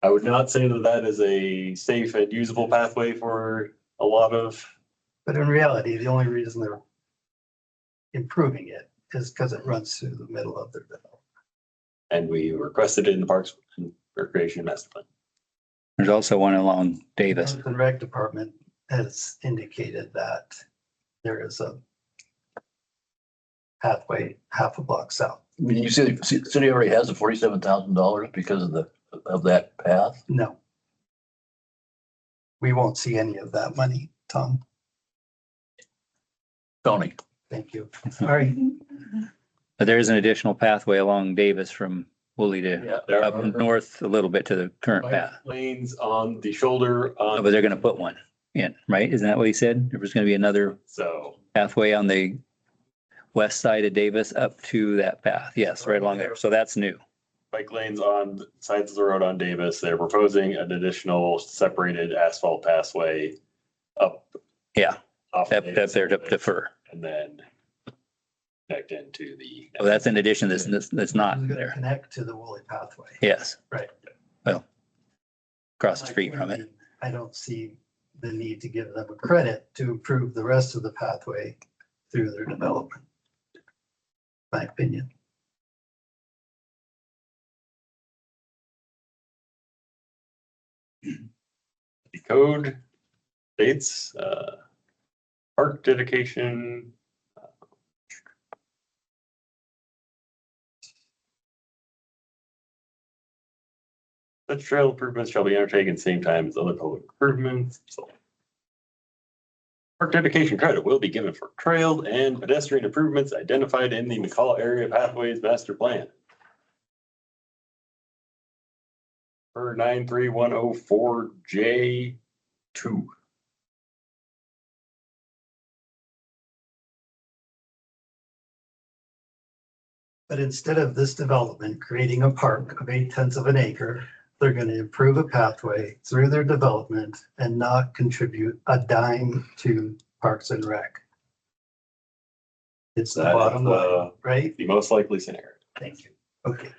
would not say that that is a safe and usable pathway for a lot of, But in reality, the only reason they're improving it is because it runs through the middle of their development. and we requested it in the Parks and Recreation Master Plan. There's also one along Davis. The rec department has indicated that there is a pathway half a block south. I mean, you see, the city already has the $47,000 because of that path. No. We won't see any of that money, Tom. Tony, Thank you. All right. But there is an additional pathway along Davis from Woolly to yeah, There up are north a little bit to the current bike path. lanes on the shoulder Oh, on, but they're gonna put one in, right? Isn't that what he said? There was gonna be another so pathway on the west side of Davis up to that path. Yes, right along there. So that's new. bike lanes on the sides of the road on Davis. They're proposing an additional separated asphalt pathway up. Yeah, off of that's there to Davis defer. And then connect into the. Oh, that's in addition, that's not Who's gonna there. connect to the Woolly pathway. Yes. Right. Well, across the street from it. I don't see the need to give them a credit to improve the rest of the pathway through their development. My opinion. The code states, park dedication. Such trail improvements shall be undertaken same time as other public improvements, so. Park dedication credit will be given for trail and pedestrian improvements identified in the McCall area pathways master plan. Per 93104J2. But instead of this development creating a park of 8/10 of an acre, they're going to improve a pathway through their development and not contribute a dime to Parks and Rec. It's the That is bottom line, right? the most likely scenario. Thank you. Okay.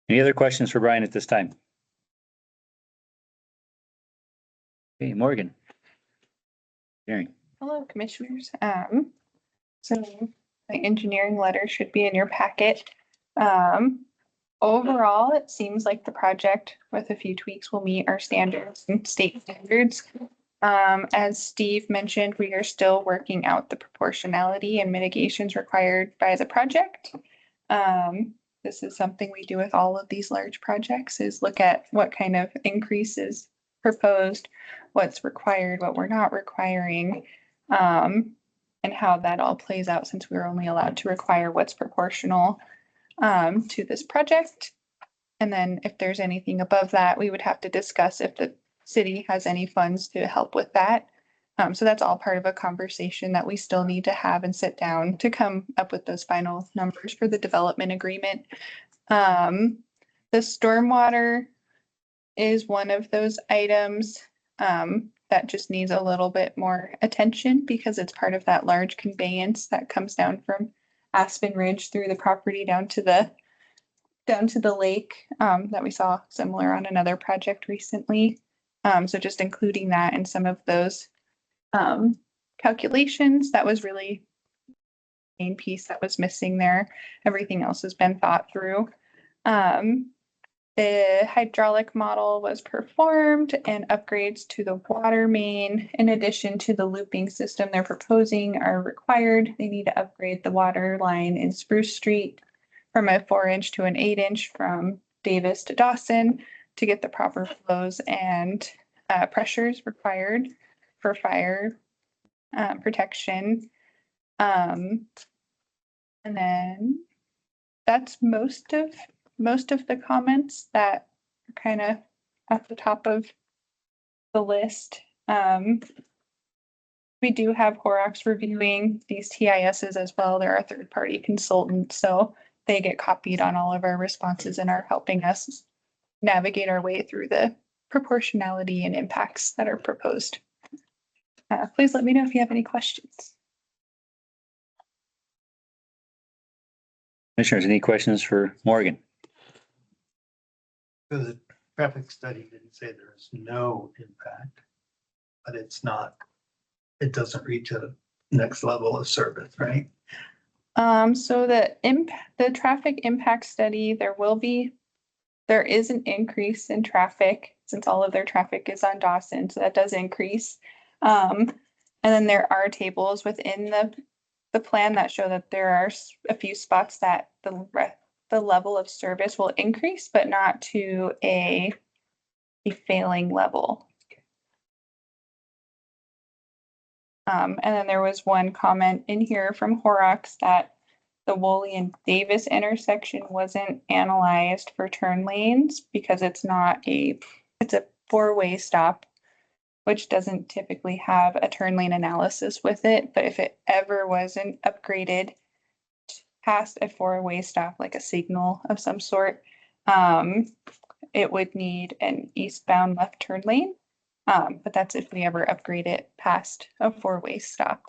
Any other questions for Brian at this time? Okay, Morgan. Hearing. Hello, commissioners. So the engineering letter should be in your packet. Overall, it seems like the project with a few tweaks will meet our standards and state standards. As Steve mentioned, we are still working out the proportionality and mitigations required by the project. This is something we do with all of these large projects, is look at what kind of increase is proposed, what's required, what we're not requiring, and how that all plays out, since we're only allowed to require what's proportional to this project. And then if there's anything above that, we would have to discuss if the city has any funds to help with that. So that's all part of a conversation that we still need to have and sit down to come up with those final numbers for the development agreement. The stormwater is one of those items that just needs a little bit more attention, because it's part of that large conveyance that comes down from Aspen Ridge through the property down to the lake that we saw similar on another project recently. So just including that in some of those calculations, that was really the main piece that was missing there. Everything else has been thought through. The hydraulic model was performed, and upgrades to the water main, in addition to the looping system they're proposing, are required. They need to upgrade the water line in Spruce Street from a 4-inch to an 8-inch from Davis to Dawson to get the proper flows and pressures required for fire protection. And then that's most of the comments that are kind of at the top of the list. We do have Horrocks reviewing these TISs as well. They're our third-party consultant, so they get copied on all of our responses and are helping us navigate our way through the proportionality and impacts that are proposed. Please let me know if you have any questions. Commissioners, any questions for Morgan? The traffic study didn't say there is no impact, but it's not, it doesn't reach a next level of service, right? So the traffic impact study, there is an increase in traffic since all of their traffic is on Dawson, so that does increase. And then there are tables within the plan that show that there are a few spots that the level of service will increase, but not to a failing level. And then there was one comment in here from Horrocks that the Woolley and Davis intersection wasn't analyzed for turn lanes because it's a four-way stop, which doesn't typically have a turn lane analysis with it. But if it ever wasn't upgraded past a four-way stop, like a signal of some sort, it would need an eastbound left turn lane. But that's if we ever upgrade it past a four-way stop.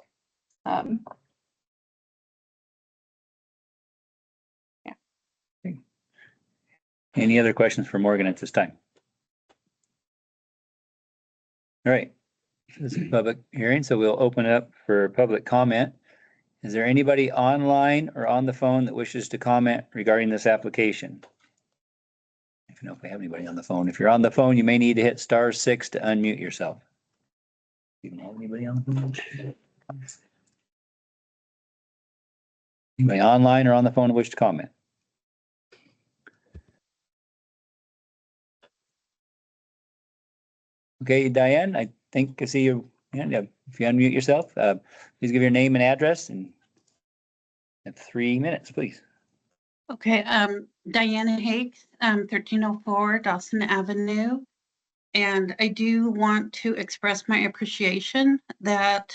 Any other questions for Morgan at this time? All right, this is a public hearing, so we'll open it up for public comment. Is there anybody online or on the phone that wishes to comment regarding this application? I don't know if we have anybody on the phone. If you're on the phone, you may need to hit *6 to unmute yourself. Do you know anybody on the phone? Anybody online or on the phone who wish to comment? Okay, Diane, I think I see you. Yeah, if you unmute yourself, please give your name and address and have 3 minutes, please. Okay, Diana Hakes, 1304 Dawson Avenue. And I do want to express my appreciation that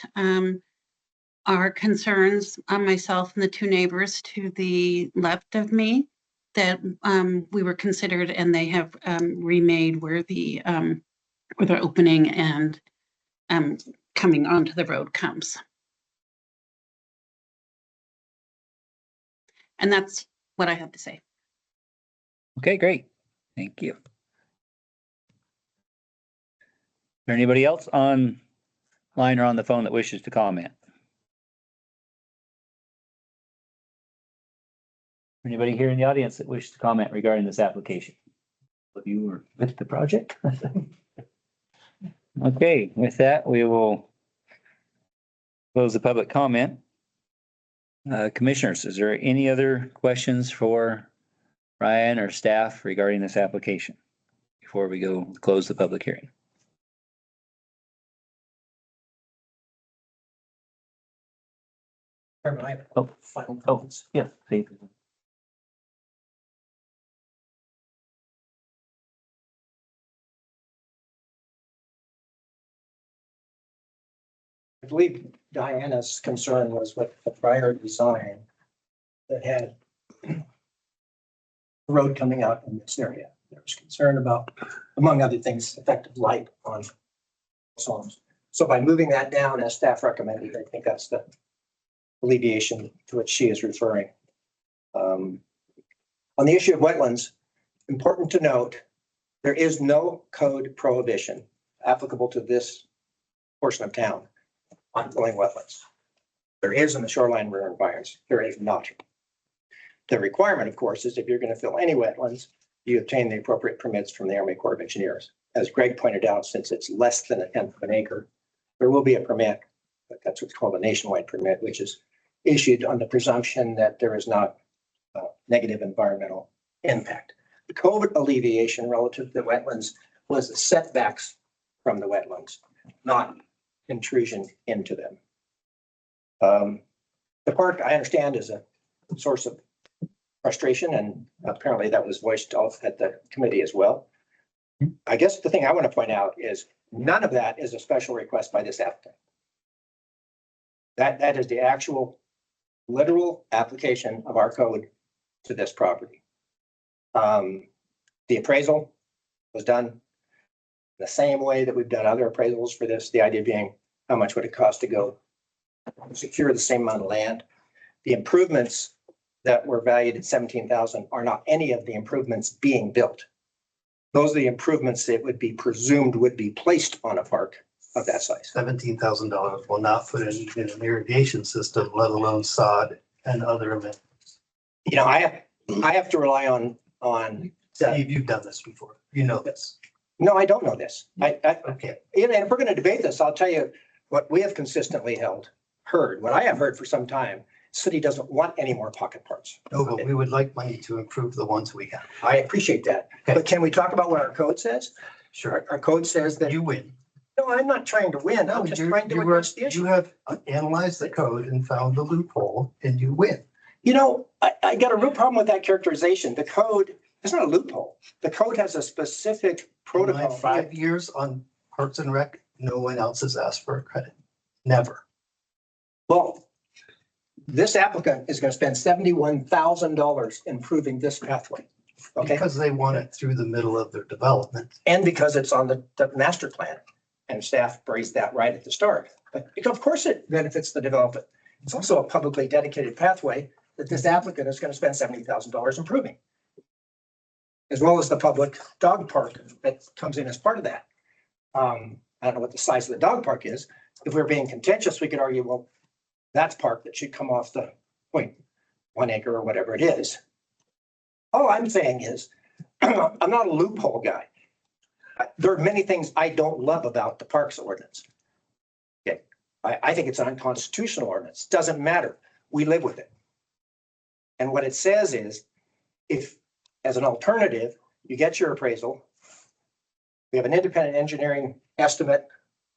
our concerns on myself and the two neighbors to the left of me, that we were considered and they have remade where the opening and coming onto the road comes. And that's what I have to say. Okay, great. Thank you. Is there anybody else online or on the phone that wishes to comment? Anybody here in the audience that wishes to comment regarding this application? If you were with the project? Okay, with that, we will close the public comment. Commissioners, is there any other questions for Ryan or staff regarding this application before we go close the public hearing? Chairman, I have Oh. final Oh, comments. yeah. Please. I believe Diana's concern was with the prior design that had the road coming out in this area. There was concern about, among other things, effective light on homes. So by moving that down as staff recommended, I think that's the alleviation to which she is referring. On the issue of wetlands, important to note, there is no code prohibition applicable to this portion of town on filling wetlands. There is in the shoreline river environs. There is not. The requirement, of course, is if you're going to fill any wetlands, you obtain the appropriate permits from the Army Corps of Engineers. As Greg pointed out, since it's less than 1/10 of an acre, there will be a permit, but that's what's called a nationwide permit, which is issued on the presumption that there is not negative environmental impact. The code alleviation relative to the wetlands was the setbacks from the wetlands, not intrusion into them. The park, I understand, is a source of frustration, and apparently that was voiced off at the committee as well. I guess the thing I want to point out is none of that is a special request by this applicant. That is the actual literal application of our code to this property. The appraisal was done the same way that we've done other appraisals for this. The idea being, how much would it cost to go secure the same amount of land? The improvements that were valued at 17,000 are not any of the improvements being built. Those are the improvements that would be presumed would be placed on a park of that size. $17,000 will not put in an irrigation system, let alone sod and other amenities. You know, I have to rely on, Steve, you've done this before. You know this. no, I don't know this. Okay. And if we're going to debate this, I'll tell you what we have consistently heard, what I have heard for some time, city doesn't want any more pocket parks. No, but we would like money to improve the ones we have. I appreciate that. Okay. But can we talk about what our code says? Sure. Our code says that, You win. no, I'm not trying to win. I'm just trying to address the You issue. have analyzed the code and found the loophole and you win. You know, I got a real problem with that characterization. The code, it's not a loophole. The code has a specific In my protocol. 5 years on Parks and Rec, no one else has asked for a credit. Never. Well, this applicant is going to spend $71,000 improving this pathway. Okay, Because they want it through the middle of their development. and because it's on the master plan and staff raised that right at the start. But of course it benefits the development. It's also a publicly dedicated pathway that this applicant is going to spend $70,000 improving. As well as the public dog park that comes in as part of that. I don't know what the size of the dog park is. If we're being contentious, we could argue, well, that's park that should come off the 0.1 acre or whatever it is. All I'm saying is, I'm not a loophole guy. There are many things I don't love about the parks ordinance. Okay, I think it's an unconstitutional ordinance. Doesn't matter. We live with it. And what it says is, if, as an alternative, you get your appraisal, we have an independent engineering estimate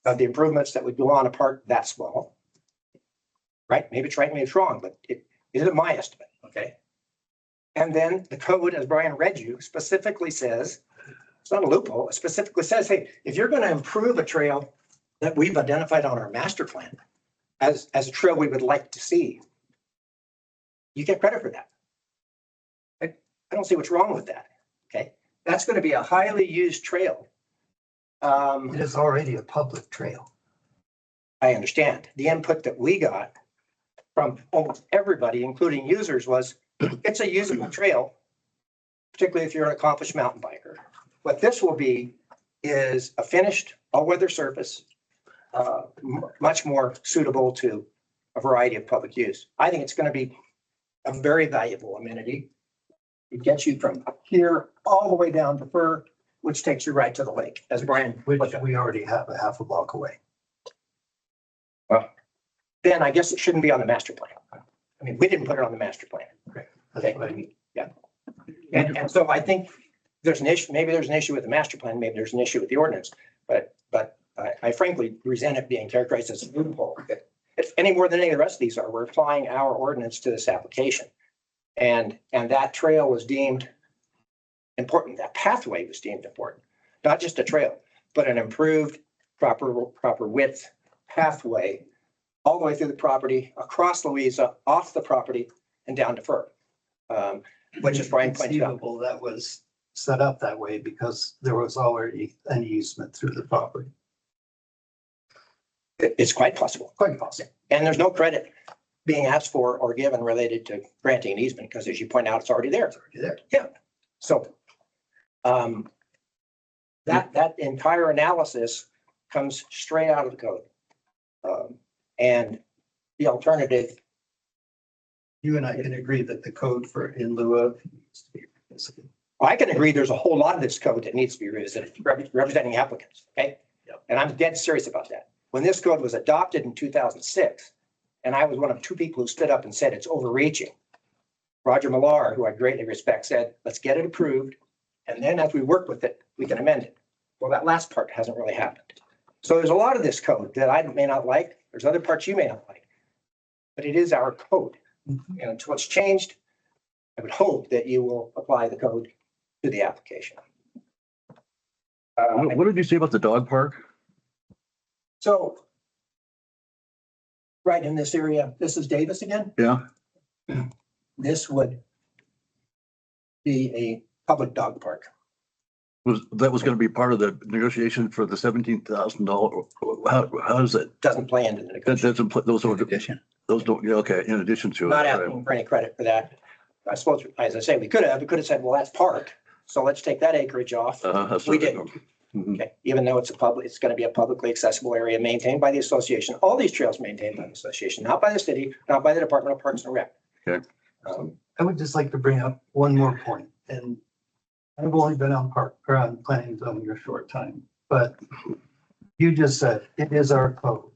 of the improvements that would go on a park that small. Right? Maybe it's right, maybe it's wrong, but it isn't my estimate, okay? And then the code, as Brian read you, specifically says, it's not a loophole, it specifically says, hey, if you're going to improve a trail that we've identified on our master plan as a trail we would like to see, you get credit for that. I don't see what's wrong with that, okay? That's going to be a highly used trail. It is already a public trail. I understand. The input that we got from almost everybody, including users, was it's a usable trail, particularly if you're an accomplished mountain biker. What this will be is a finished all-weather surface, much more suitable to a variety of public use. I think it's going to be a very valuable amenity. It gets you from up here all the way down to Fur, which takes you right to the lake, as Brian Which looked at. we already have a half a block away. Then I guess it shouldn't be on the master plan. I mean, we didn't put it on the master plan. That's what I mean. And so I think there's an issue, maybe there's an issue with the master plan, maybe there's an issue with the ordinance, but I frankly resent it being characterized as a loophole. If any more than any of the rest of these are, we're applying our ordinance to this application. And that trail was deemed important, that pathway was deemed important, not just a trail, but an improved proper width pathway all the way through the property, across Louisa, off the property and down to Fur. Which is Brian pointed out. Conceivable that was set up that way because there was already an easement through the property. It's quite possible. Quite possible. And there's no credit being asked for or given related to granting an easement, because as you point out, it's already there. It's already there. Yeah. So that entire analysis comes straight out of the code. And the alternative, You and I can agree that the code for in lieu of needs to be revisited. I can agree there's a whole lot of this code that needs to be revisited, representing applicants, okay? Yep. And I'm dead serious about that. When this code was adopted in 2006, and I was one of two people who stood up and said it's overreaching, Roger Millar, who I greatly respect, said, let's get it approved. And then as we work with it, we can amend it. Well, that last part hasn't really happened. So there's a lot of this code that I may not like. There's other parts you may not like, but it is our code. And until it's changed, I would hope that you will apply the code to the application. What did you say about the dog park? So right in this area. This is Davis again. Yeah. This would be a public dog park. That was gonna be part of the negotiation for the $17,000. How does it, Doesn't play into the that negotiation. doesn't, put those are, Addition. those don't, yeah, okay, in addition to it. Not right. asking for any credit for that. I suppose, as I say, we could have said, well, that's park. So let's take that acreage off. That's We what I- didn't. Mhm. Okay, even though it's gonna be a publicly accessible area maintained by the association. All these trails maintained by the association, not by the city, not by the Department of Parks and Rec. Okay. I would just like to bring up one more point, and I've only been on park, or on planning zone a short time, but you just said it is our code,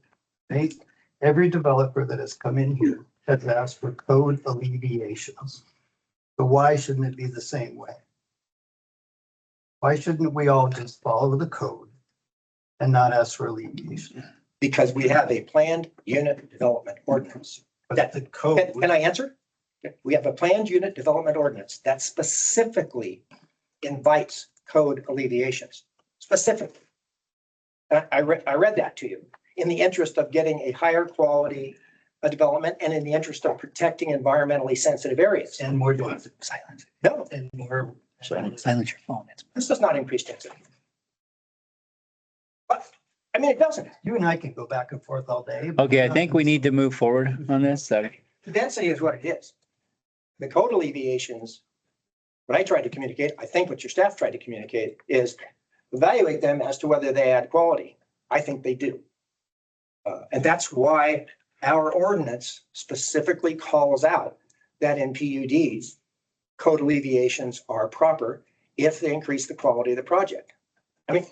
right? Every developer that has come in here has asked for code alleviations. So why shouldn't it be the same way? Why shouldn't we all just follow the code and not ask for alleviation? Because we have a planned unit development ordinance. But the Can code, can I answer? We have a planned unit development ordinance that specifically invites code alleviations, specifically. I read that to you in the interest of getting a higher quality development and in the interest of protecting environmentally sensitive areas. and more doing, Silence. No, and more. Silence your phone. It's- this does not increase density. But, I mean, it doesn't. You and I can go back and forth all day. but Okay, I think we need to move forward on this. So, The density is what it is. The code alleviations, what I tried to communicate, I think what your staff tried to communicate is evaluate them as to whether they add quality. I think they do. And that's why our ordinance specifically calls out that in PUDs, code alleviations are proper if they increase the quality of the project. I mean,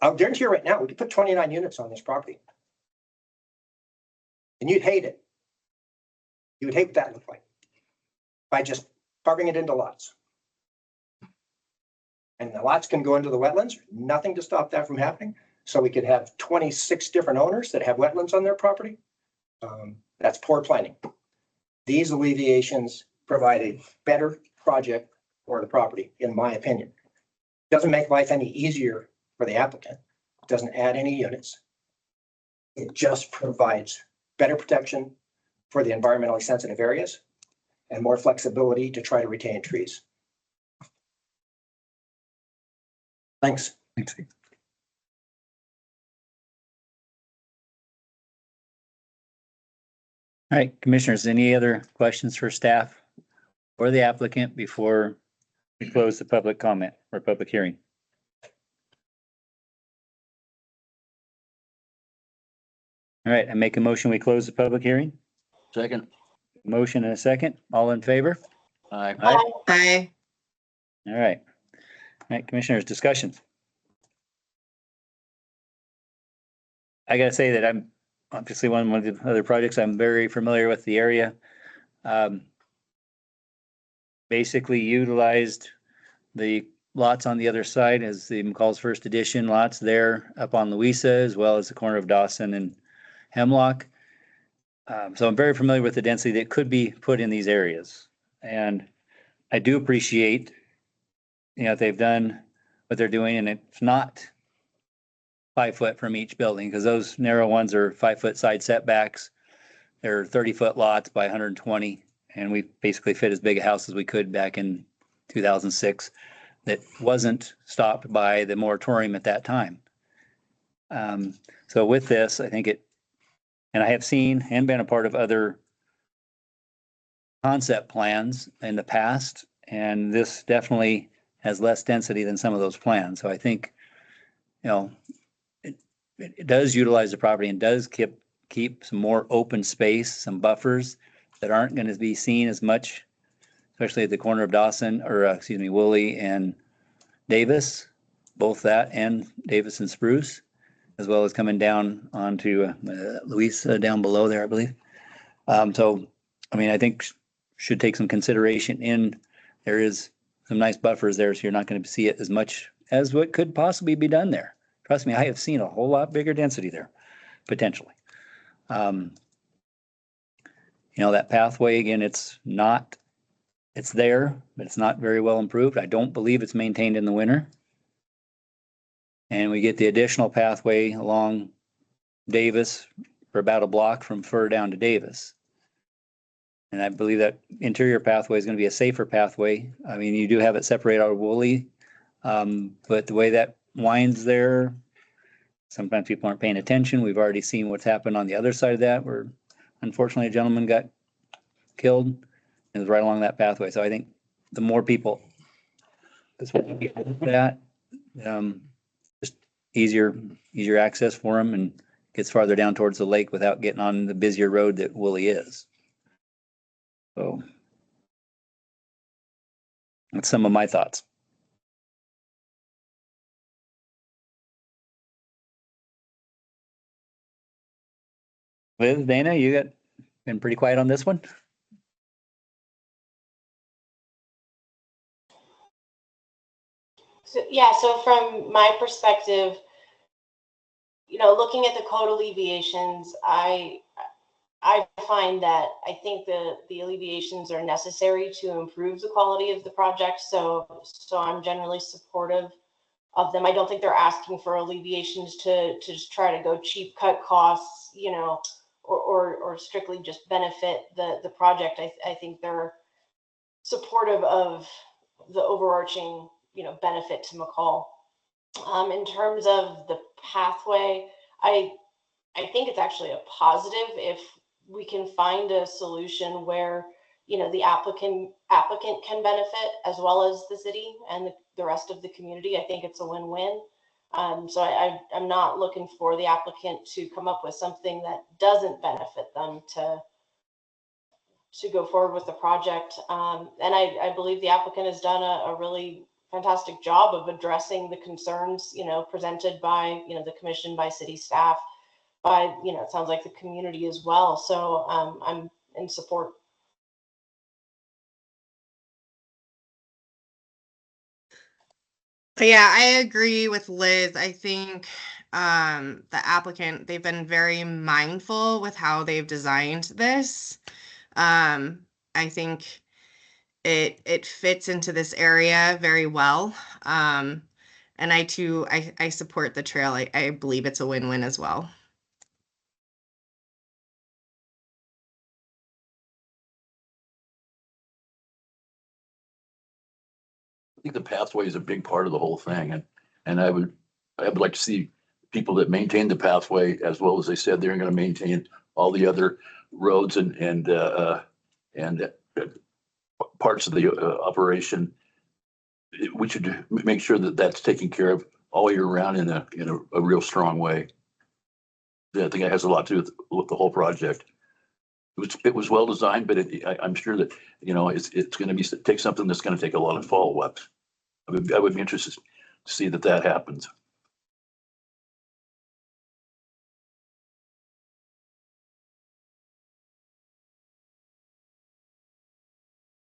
I'll guarantee you right now, we could put 29 units on this property. And you'd hate it. You would hate what that looked like by just carving it into lots. And the lots can go into the wetlands, nothing to stop that from happening. So we could have 26 different owners that have wetlands on their property. That's poor planning. These alleviations provide a better project for the property, in my opinion. Doesn't make life any easier for the applicant. Doesn't add any units. It just provides better protection for the environmentally sensitive areas and more flexibility to try to retain trees. Thanks. thanks. All right, commissioners, any other questions for staff or the applicant before we close the public comment or public hearing? All right, I make a motion, we close the public hearing. Second. Motion and a second. All in favor? Aye. Aye. All right. All right, commissioners, discussions. I gotta say that I'm obviously one of the other projects, I'm very familiar with the area. Basically utilized the lots on the other side as the McCall's first edition lots there up on Louisa, as well as the corner of Dawson and Hemlock. So I'm very familiar with the density that could be put in these areas. And I do appreciate, they've done what they're doing, and it's not 5 foot from each building, because those narrow ones are 5 foot side setbacks. They're 30-foot lots by 120, and we basically fit as big a house as we could back in 2006. That wasn't stopped by the moratorium at that time. So with this, I think and I have seen and been a part of other concept plans in the past, and this definitely has less density than some of those plans. So I think, it does utilize the property and does keep some more open space, some buffers that aren't going to be seen as much, especially at the corner of Dawson, or Woolley and Davis, both that and Davis and Spruce, as well as coming down onto Louisa down below there, I believe. So, I think should take some consideration in, there is some nice buffers there, so you're not going to see it as much as what could possibly be done there. Trust me, I have seen a whole lot bigger density there, potentially. That pathway, again, it's there, but it's not very well improved. I don't believe it's maintained in the winter. And we get the additional pathway along Davis or about a block from Fur down to Davis. And I believe that interior pathway is going to be a safer pathway. I mean, you do have it separated out of Woolly, but the way that winds there, sometimes people aren't paying attention. We've already seen what's happened on the other side of that, where unfortunately a gentleman got killed. It was right along that pathway. So I think the more people that, just easier access for them and gets farther down towards the lake without getting on the busier road that Woolly is. So that's some of my thoughts. Liz, Dana, you got been pretty quiet on this one. So, yeah, so from my perspective, looking at the code alleviations, I find that I think the alleviations are necessary to improve the quality of the project. So I'm generally supportive of them. I don't think they're asking for alleviations to just try to go cheap cut costs, or strictly just benefit the project. I think they're supportive of the overarching, benefit to McCall. In terms of the pathway, I think it's actually a positive if we can find a solution where, the applicant can benefit as well as the city and the rest of the community. I think it's a win-win. So I'm not looking for the applicant to come up with something that doesn't benefit them to go forward with the project. And I believe the applicant has done a really fantastic job of addressing the concerns, presented by, the commission, by city staff, by, it sounds like the community as well. So I'm in support. Yeah, I agree with Liz. I think the applicant, they've been very mindful with how they've designed this. I think it fits into this area very well. And I too, I support the trail. I believe it's a win-win as well. I think the pathway is a big part of the whole thing, and I would like to see people that maintain the pathway, as well as they said they're going to maintain all the other roads and parts of the operation. We should make sure that that's taken care of all year round in a real strong way. I think it has a lot to do with the whole project. It was well designed, but I'm sure that it's going to take something that's going to take a lot of follow-ups. I would be interested to see that happens.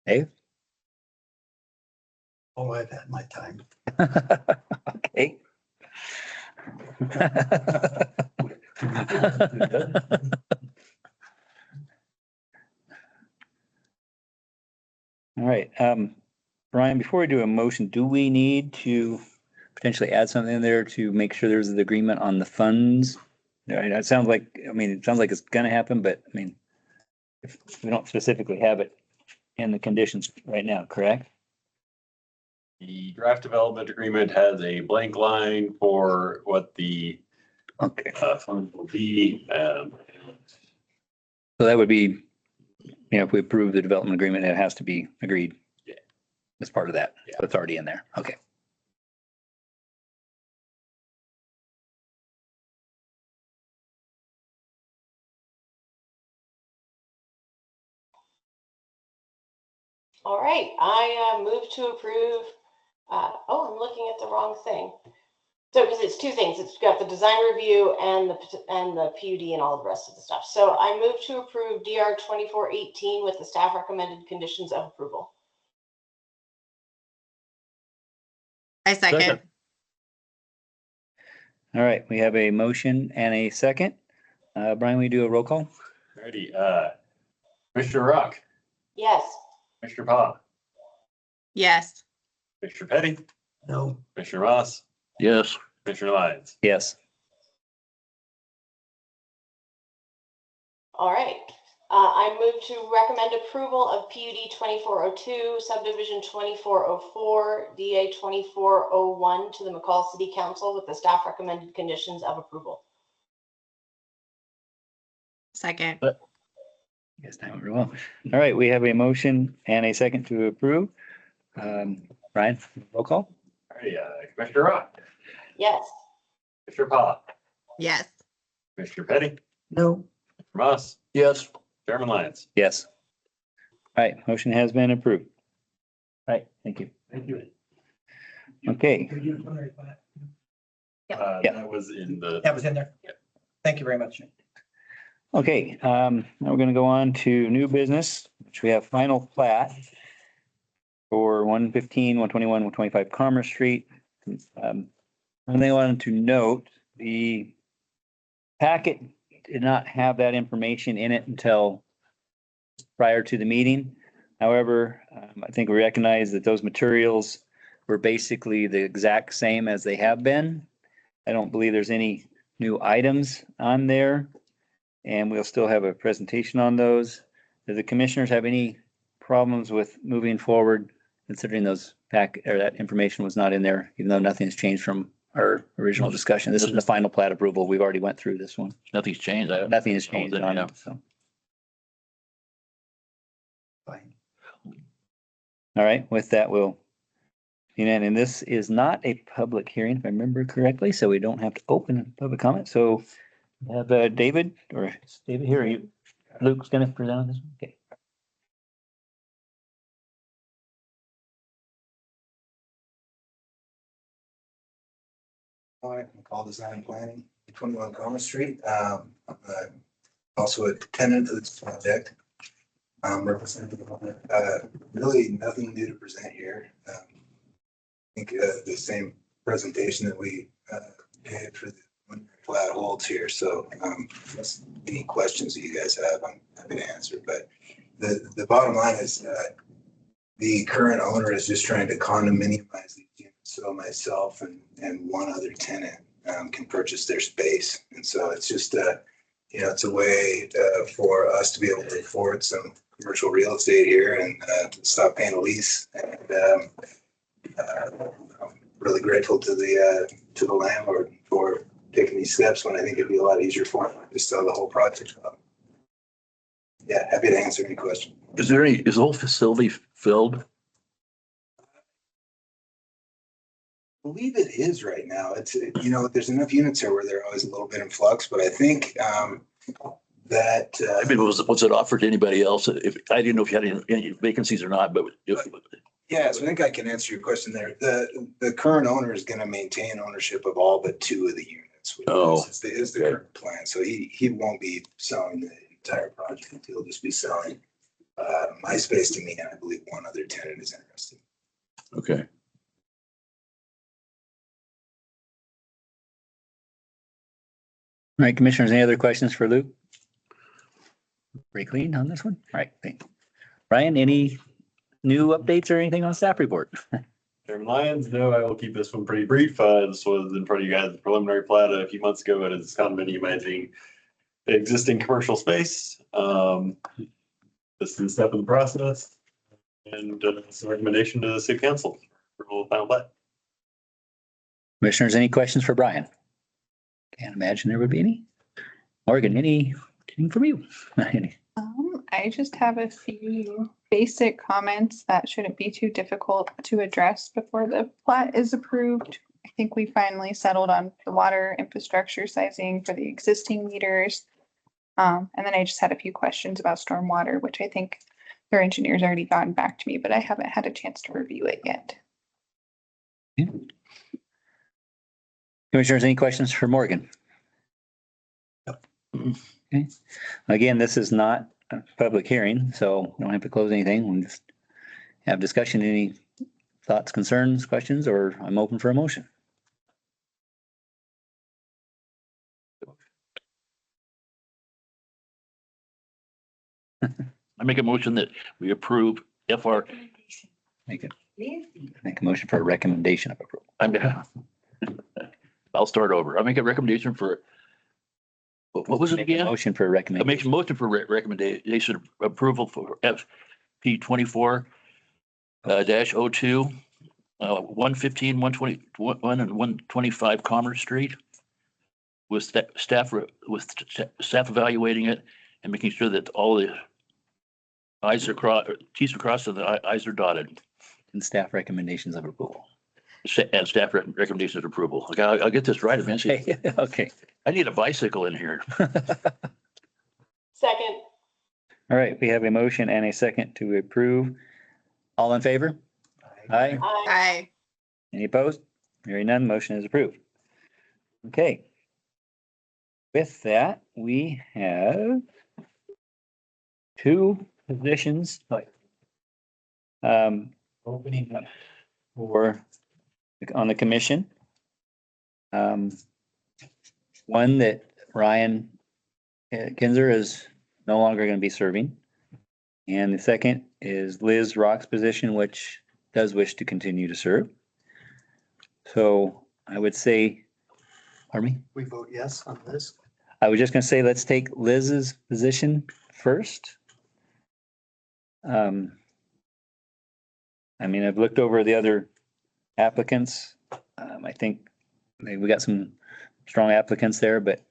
Dave? Oh, I've had my time. Okay. All right, Brian, before we do a motion, do we need to potentially add something in there to make sure there's an agreement on the funds? It sounds like, it's gonna happen, but I mean, if we don't specifically have it in the conditions right now, correct? The draft development agreement has a blank line for what the Okay, funds will be. so that would be, if we approve the development agreement, it has to be agreed. Yeah. As part of that. Yeah. So it's already in there. Okay. All right, I move to approve. I'm looking at the wrong thing. So, because it's two things, it's got the design review and the PUD and all the rest of the stuff. So I move to approve DR 2418 with the staff recommended conditions of approval. I second. All right, we have a motion and a second. Brian, we do a roll call? Ready, Commissioner Rock, Yes. Commissioner Pa, Yes. Commissioner Petty, No, Commissioner Moss, Yes. Commissioner Lyons. Yes. All right. I move to recommend approval of PUD 2402, subdivision 2404, DA 2401 to the McCall City Council with the staff recommended conditions of approval. Second. Yes, now we're well. All right, we have a motion and a second to approve. Brian, roll call? All right, Commissioner Rock, Yes. Commissioner Pop, Yes. Commissioner Petty, No. Ross, Yes. Chairman Lyons. Yes. All right, motion has been approved. All right, thank you. Thank you. Okay, Yeah. That was in the. That was in there. Thank you very much. okay, now we're gonna go on to new business, which we have final plat for 115, 121, 125 Commerce Street. One thing I wanted to note, the packet did not have that information in it until prior to the meeting. However, I think we recognize that those materials were basically the exact same as they have been. I don't believe there's any new items on there, and we'll still have a presentation on those. Do the commissioners have any problems with moving forward, considering those that information was not in there, even though nothing's changed from our original discussion? This is the final plat approval. We've already went through this one. Nothing's changed. Nothing has changed on Yeah. it, so. Fine. All right, with that, and this is not a public hearing, if I remember correctly, so we don't have to open public comment. So we have David, or is David here? Are you, Luke's gonna present on this one? Okay. Hi, McCall Design and Planning, 21 Commerce Street. I'm also a tenant of this project. Representing, really nothing new to present here. I think the same presentation that we did for the flat holds here. So any questions that you guys have, I'm happy to answer. But the bottom line is the current owner is just trying to condominiumize these units. So myself and one other tenant can purchase their space. And so it's just, it's a way for us to be able to afford some commercial real estate here and stop paying a lease. And I'm really grateful to the landlord for taking these steps when I think it'd be a lot easier for him to sell the whole project up. Yeah, happy to answer any question. Is the whole facility filled? I believe it is right now. It's, there's enough units here where they're always a little bit in flux, but I think that. I mean, was it offered to anybody else? If I didn't know if you had any vacancies or not, but Yeah, so I think I can answer your question there. The current owner is going to maintain ownership of all but two of the units. Which is the current plan. So he won't be selling the entire project. He'll just be selling my space to me, and I believe one other tenant is interested. Okay. All right, commissioners, any other questions for Luke? Pretty clean on this one? All right, thanks. Ryan, any new updates or anything on staff report? Chairman Lyons, no, I will keep this one pretty brief. This was in front of you guys, the preliminary plat a few months ago. It is condominiumizing the existing commercial space. This is a step in the process. And it's a recommendation to the city council for the final plat. Commissioners, any questions for Brian? Can't imagine there would be any. Morgan, anything from you? I just have a few basic comments that shouldn't be too difficult to address before the plat is approved. I think we finally settled on the water infrastructure sizing for the existing meters. And then I just had a few questions about stormwater, which I think their engineer's already gotten back to me, but I haven't had a chance to review it yet. Commissioners, any questions for Morgan? Okay. Again, this is not a public hearing, so we don't have to close anything. We'll just have discussion. Any thoughts, concerns, questions, or I'm open for a motion. I make a motion that we approve FR. Make a motion for a recommendation of approval. I'll start over. I make a recommendation for What was it Make a again? motion for a I recommendation. make a motion for recommendation of approval for FP 24 dash 02, 115, 121 and 125 Commerce Street. With staff evaluating it and making sure that all the I's are crossed, T's are crossed and the I's are dotted. And staff recommendations of approval. And staff recommendations of approval. Okay, I'll get this right eventually. Okay, okay. I need a bicycle in here. Second. All right, we have a motion and a second to approve. All in favor? Aye. Aye. Aye. Any opposed? Hearing none, motion is approved. Okay. With that, we have two positions opening up for, on the commission. One that Ryan Kinzer is no longer going to be serving. And the second is Liz Rock's position, which does wish to continue to serve. So I would say, pardon me? We vote yes on this. I was just gonna say, let's take Liz's position first. I mean, I've looked over the other applicants. I think we got some strong applicants there, but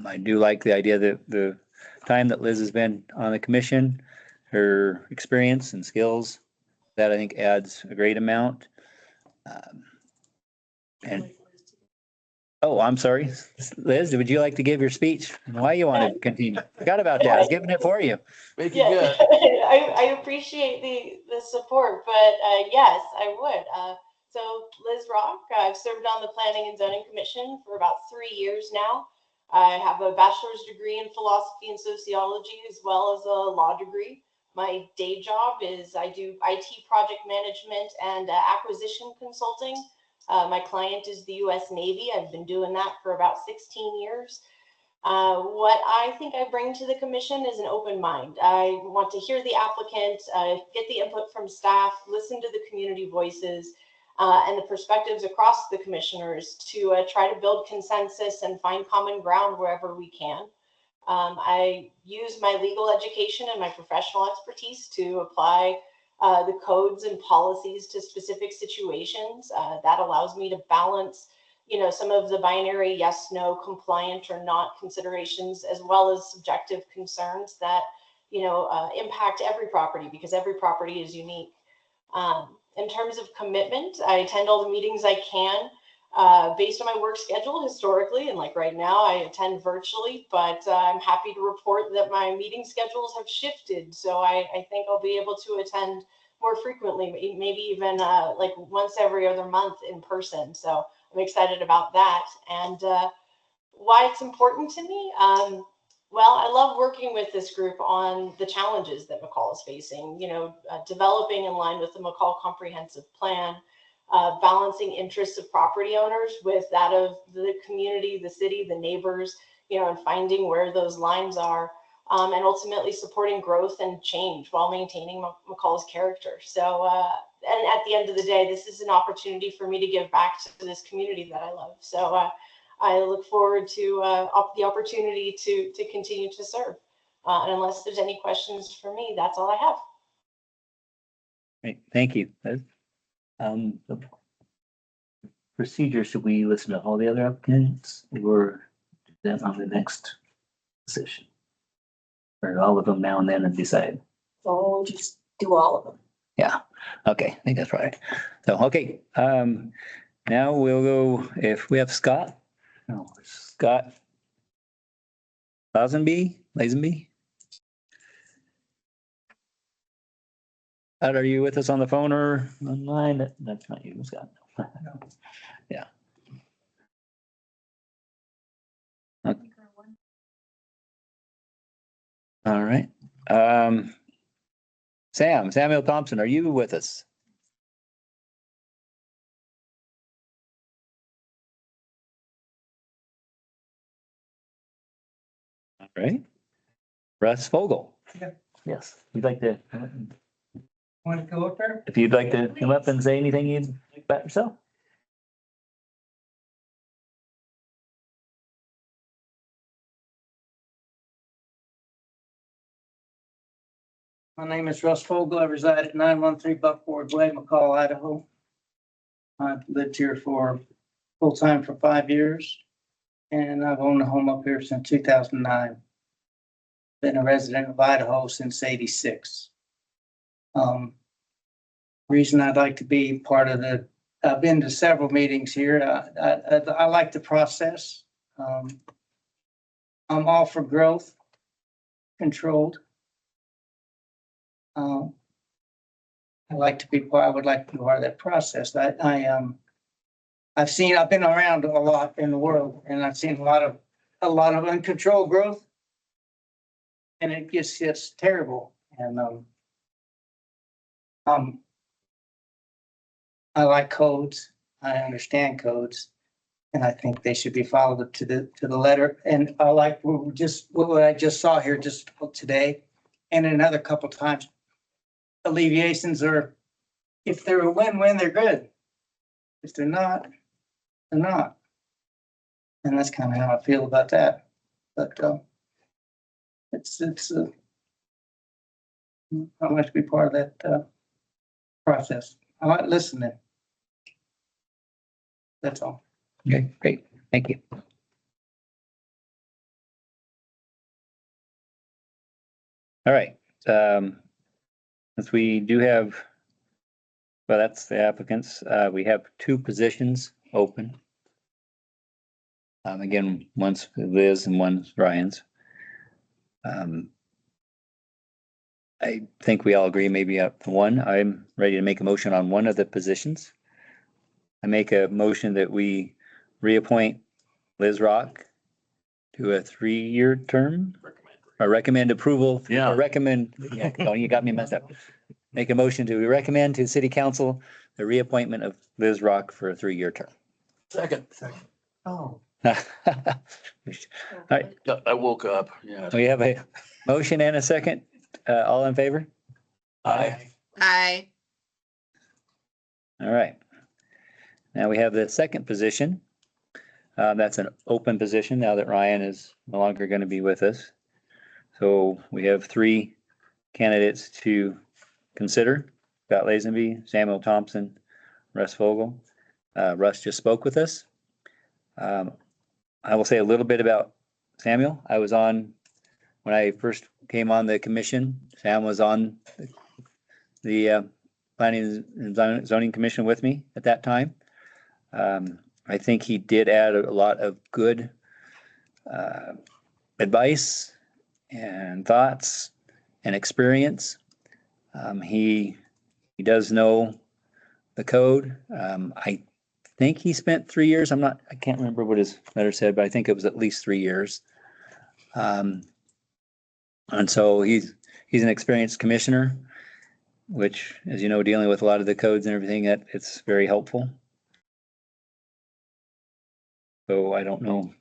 I do like the idea that the time that Liz has been on the commission, her experience and skills, that I think adds a great amount. And oh, I'm sorry. Liz, would you like to give your speech and why you want to continue? Forgot about that. I was giving it for you. Make it Yeah, good. I appreciate the support, but yes, I would. So Liz Rock, I've served on the Planning and Zoning Commission for about 3 years now. I have a bachelor's degree in philosophy and sociology as well as a law degree. My day job is I do IT project management and acquisition consulting. My client is the U.S. Navy. I've been doing that for about 16 years. What I think I bring to the commission is an open mind. I want to hear the applicant, get the input from staff, listen to the community voices and the perspectives across the commissioners to try to build consensus and find common ground wherever we can. I use my legal education and my professional expertise to apply the codes and policies to specific situations. That allows me to balance, some of the binary yes, no, compliant or not considerations, as well as subjective concerns that, impact every property because every property is unique. In terms of commitment, I attend all the meetings I can. Based on my work schedule historically, and like right now, I attend virtually, but I'm happy to report that my meeting schedules have shifted. So I think I'll be able to attend more frequently, maybe even like once every other month in person. So I'm excited about that. And why it's important to me? Well, I love working with this group on the challenges that McCall is facing, developing in line with the McCall Comprehensive Plan, balancing interests of property owners with that of the community, the city, the neighbors, and finding where those lines are, and ultimately supporting growth and change while maintaining McCall's character. So, and at the end of the day, this is an opportunity for me to give back to this community that I love. So I look forward to the opportunity to continue to serve. And unless there's any questions for me, that's all I have. Great, thank you. The procedure, should we listen to all the other applicants or do that on the next session? Or all of them now and then and decide? Oh, just do all of them. Yeah, okay, I think that's right. So, okay, now we'll go, if we have Scott. No, Scott Lazenby? Scott, are you with us on the phone or online? That's not you, Scott. Yeah. Okay. All right. Samuel Thompson, are you with us? All right. Russ Fogel. Yeah. Yes, you'd like to, Want to go up there? if you'd like to come up and say anything you'd like about yourself? My name is Russ Fogel. I reside at 913 Buckboard Way, McCall, Idaho. I've lived here for full-time for 5 years, and I've owned a home up here since 2009. Been a resident of Idaho since '86. Reason I'd like to be part of I've been to several meetings here. I like the process. I'm all for growth, controlled. I would like to be part of that process. I've been around a lot in the world, and I've seen a lot of uncontrolled growth. And it's terrible. And I like codes. I understand codes, and I think they should be followed to the letter. And I like what I just saw here just today, and another couple times. Alleviations are, if they're a win-win, they're good. If they're not, they're not. And that's kind of how I feel about that. But I like to be part of that process. I like listening. That's all. Okay, great. Thank you. All right. Since we do have, well, that's the applicants. We have 2 positions open. Again, one's Liz and one's Ryan's. I think we all agree maybe up to one. I'm ready to make a motion on one of the positions. I make a motion that we reappoint Liz Rock to a 3-year term. Or recommend approval. Yeah. Or recommend, yeah, oh, you got me messed up. Make a motion to recommend to City Council the reappointment of Liz Rock for a 3-year term. Second. Oh. All right, I woke up, yeah. we have a motion and a second. All in favor? Aye. Aye. All right. Now we have the second position. That's an open position now that Ryan is no longer going to be with us. So we have 3 candidates to consider. Scott Lazenby, Samuel Thompson, Russ Fogel. Russ just spoke with us. I will say a little bit about Samuel. I was on, when I first came on the commission, Sam was on the Planning and Zoning Commission with me at that time. I think he did add a lot of good advice and thoughts and experience. He does know the code. I think he spent 3 years. I can't remember what his letter said, but I think it was at least 3 years. And so he's an experienced commissioner, which, as you know, dealing with a lot of the codes and everything, it's very helpful. So I don't know.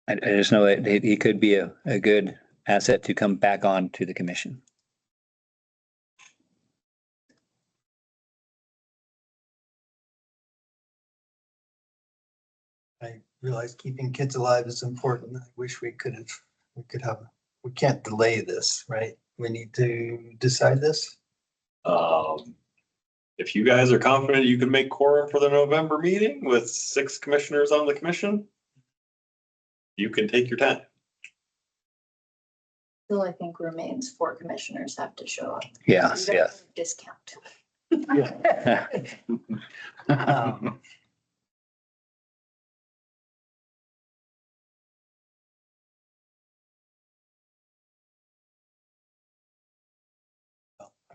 I just know that he could be a good asset to come back on to the commission. I realize keeping kids alive is important. I wish we can't delay this, right? We need to decide this. If you guys are confident you can make quorum for the November meeting with 6 commissioners on the commission, you can take your time. Still, I think remains 4 commissioners have to show up. Yes, You don't yes. have a Discount.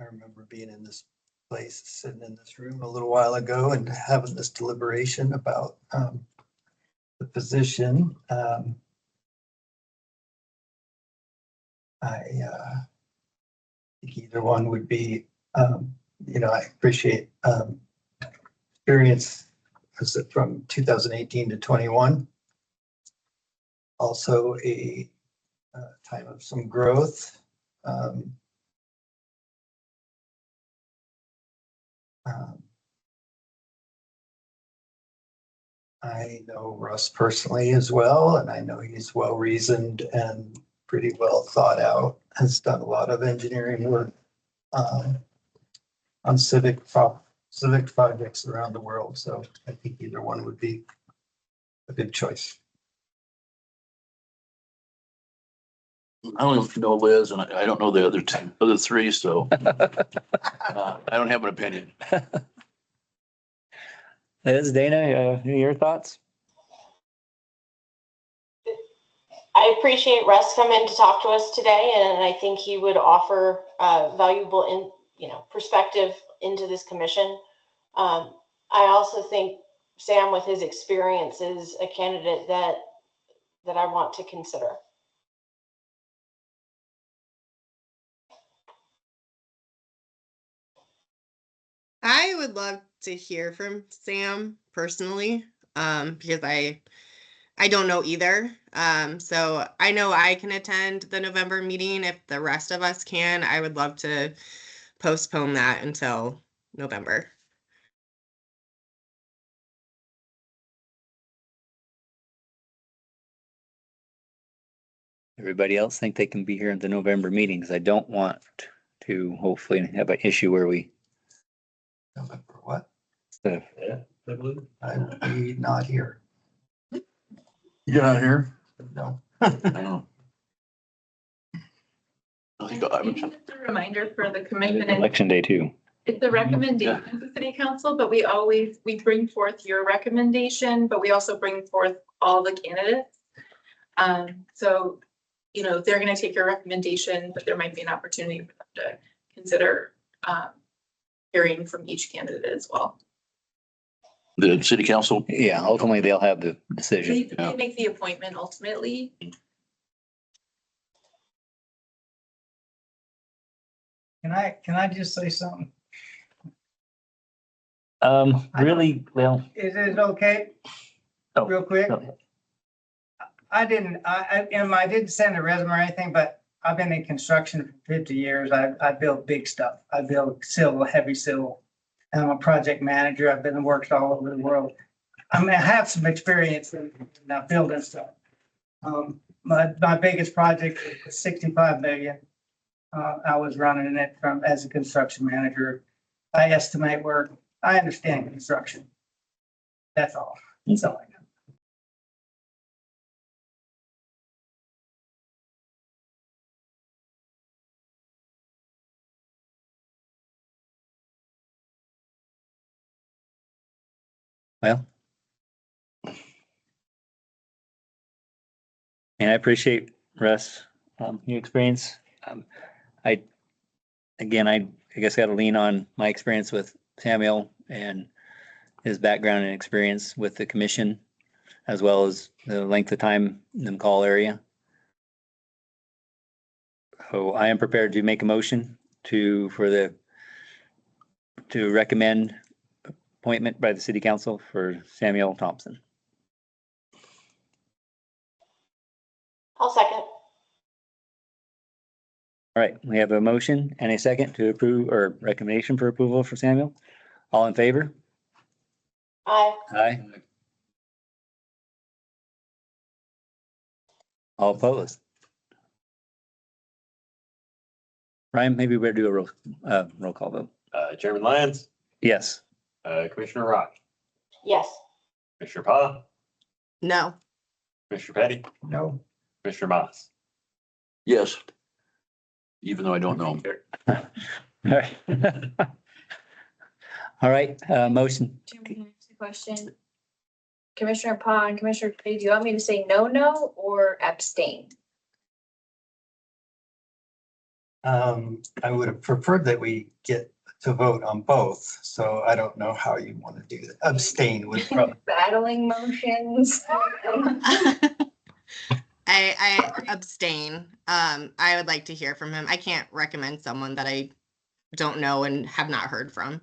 I remember being in this place, sitting in this room a little while ago and having this deliberation about the position. I think either one would be, I appreciate experience from 2018 to 21. Also a time of some growth. I know Russ personally as well, and I know he's well reasoned and pretty well thought out. has done a lot of engineering work on civic projects around the world. So I think either one would be a good choice. I don't know Liz, and I don't know the other three, so I don't have an opinion. Liz, Dana, your thoughts? I appreciate Russ coming to talk to us today, and I think he would offer valuable perspective into this commission. I also think Sam, with his experience, is a candidate that I want to consider. I would love to hear from Sam personally, because I don't know either. So I know I can attend the November meeting. If the rest of us can, I would love to postpone that until November. Everybody else think they can be here at the November meetings? I don't want to hopefully have an issue where we. November what? The, I will be not here. You're not here? No. I don't. I think Just a reminder for the commission, election day too. it's a recommendation of the city council, but we bring forth your recommendation, but we also bring forth all the candidates. So, they're gonna take your recommendation, but there might be an opportunity for them to consider hearing from each candidate as well. The city council? Yeah, ultimately they'll have the decision. They make the appointment ultimately. Can I just say something? Really, well. Is it okay? Oh, Real quick? go I didn't send a resume or anything, but I've been in construction for 50 years. I build big stuff. I build civil, heavy civil. And I'm a project manager. I've been worked all over the world. I have some experience in building stuff. My biggest project was 65 million. I was running it as a construction manager. I estimate work. I understand construction. That's all. That's all I know. Well. And I appreciate Russ, your experience. I guess got to lean on my experience with Samuel and his background and experience with the commission, as well as the length of time in the McCall area. So I am prepared to make a motion to recommend appointment by the city council for Samuel Thompson. I'll second. All right, we have a motion and a second to approve or recommendation for approval for Samuel. All in favor? Aye. Aye. All opposed? Ryan, maybe we're do a roll call vote. Chairman Lyons, Yes. Commissioner Rock, Yes. Commissioner Pa, No. Commissioner Petty, No. Commissioner Moss. Yes. Even though I don't know. All right. All right, motion. Chairman, can I ask a question? Commissioner Pa and Commissioner Petty, do you want me to say no, or abstain? I would have preferred that we get to vote on both, so I don't know how you want to do that. Abstain would probably. Battling motions. I abstain. I would like to hear from him. I can't recommend someone that I don't know and have not heard from.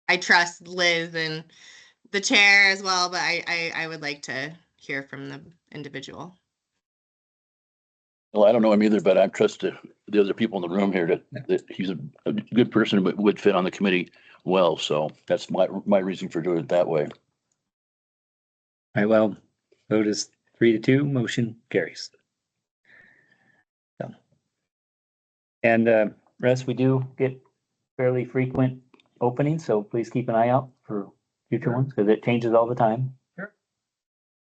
I trust Liz and the chair as well, but I would like to hear from the individual. Well, I don't know him either, but I trust the other people in the room here that he's a good person, but would fit on the committee well. So that's my reason for doing it that way. All right, well, vote is 3-2, motion carries. And Russ, we do get fairly frequent openings, so please keep an eye out for future ones because it changes all the time. Sure.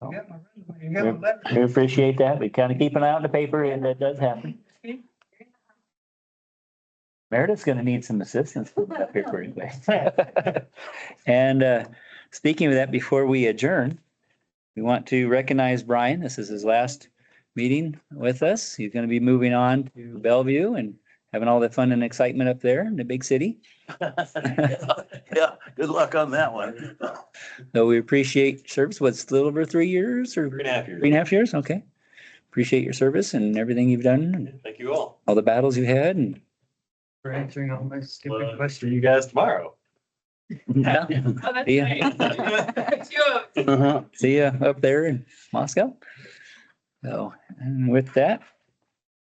So, You got my resume, you got my letter. we appreciate that. We kind of keep an eye out in the paper and that does happen. Meredith's gonna need some assistance up here pretty quick. And speaking of that, before we adjourn, we want to recognize Brian. This is his last meeting with us. He's gonna be moving on to Bellevue and having all the fun and excitement up there in the big city. Yeah, good luck on that one. So we appreciate your service. What's a little over 3 years or 3.5 years. 3.5 years? Okay. Appreciate your service and everything you've done and Thank you all. all the battles you had and For answering all my stupid See questions. you guys tomorrow. yeah. Oh, that's See ya. nice. Two. See ya up there in Moscow. So, and with that,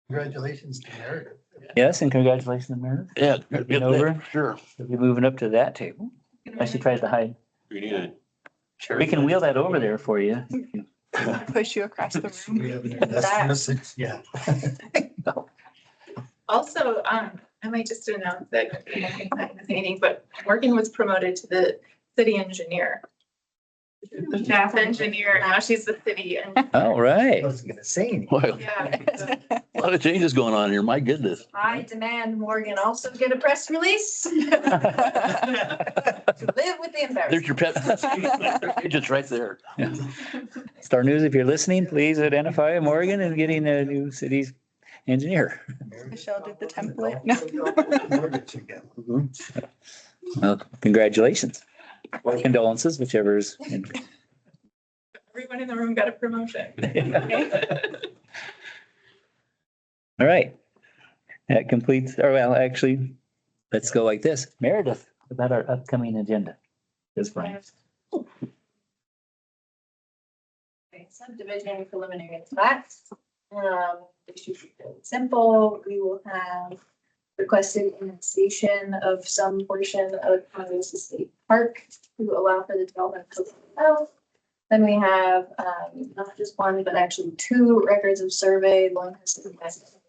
Congratulations to Meredith. yes, and congratulations to Meredith. Yeah. Looking over. Sure. We'll be moving up to that table. Unless she tries to hide. We need a. Sure. We can wheel that over there for you. Push you across the room. We have an investment, yeah. Also, I might just announce that, meeting, but Morgan was promoted to the city engineer. The staff engineer, now she's the city. All right. I wasn't gonna say anything. Well, Yeah. a lot of changes going on here. My goodness. I demand Morgan also get a press release to live with the There's embarrassment. your pet. Just right there. Star News, if you're listening, please identify Morgan and getting a new city's engineer. Michelle did the template. No. Mortgage again. Well, congratulations. Or condolences, whichever is. Everyone in the room got a promotion. All right. That completes, or well, actually, let's go like this. Meredith, about our upcoming agenda. This Brian. Okay, subdivision preliminary plats. They should be fairly simple. We will have requested annexation of some portion of Congress State Park to allow for the development of the house. Then we have not just one, but actually two records of survey. One has been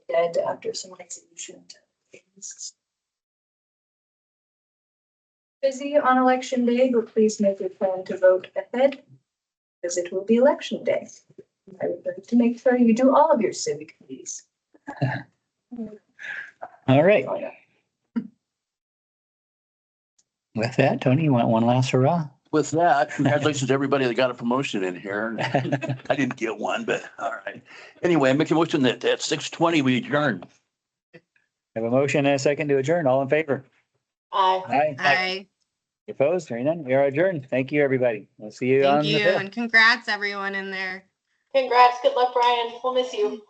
dead after some execution. Busy on election day, but please make your plan to vote ahead because it will be election day. I would like to make sure you do all of your civic duties. All right. With that, Tony, you want one last hurrah? With that, congratulations to everybody that got a promotion in here. I didn't get one, but all right. Anyway, I make a motion that at 6:20 we adjourn. Have a motion and a second to adjourn. All in favor? Aye. Aye. Opposed? Hearing none. We are adjourned. Thank you, everybody. We'll see you on Thank the you, 5th. and congrats everyone in there. Congrats. Good luck, Brian. We'll miss you.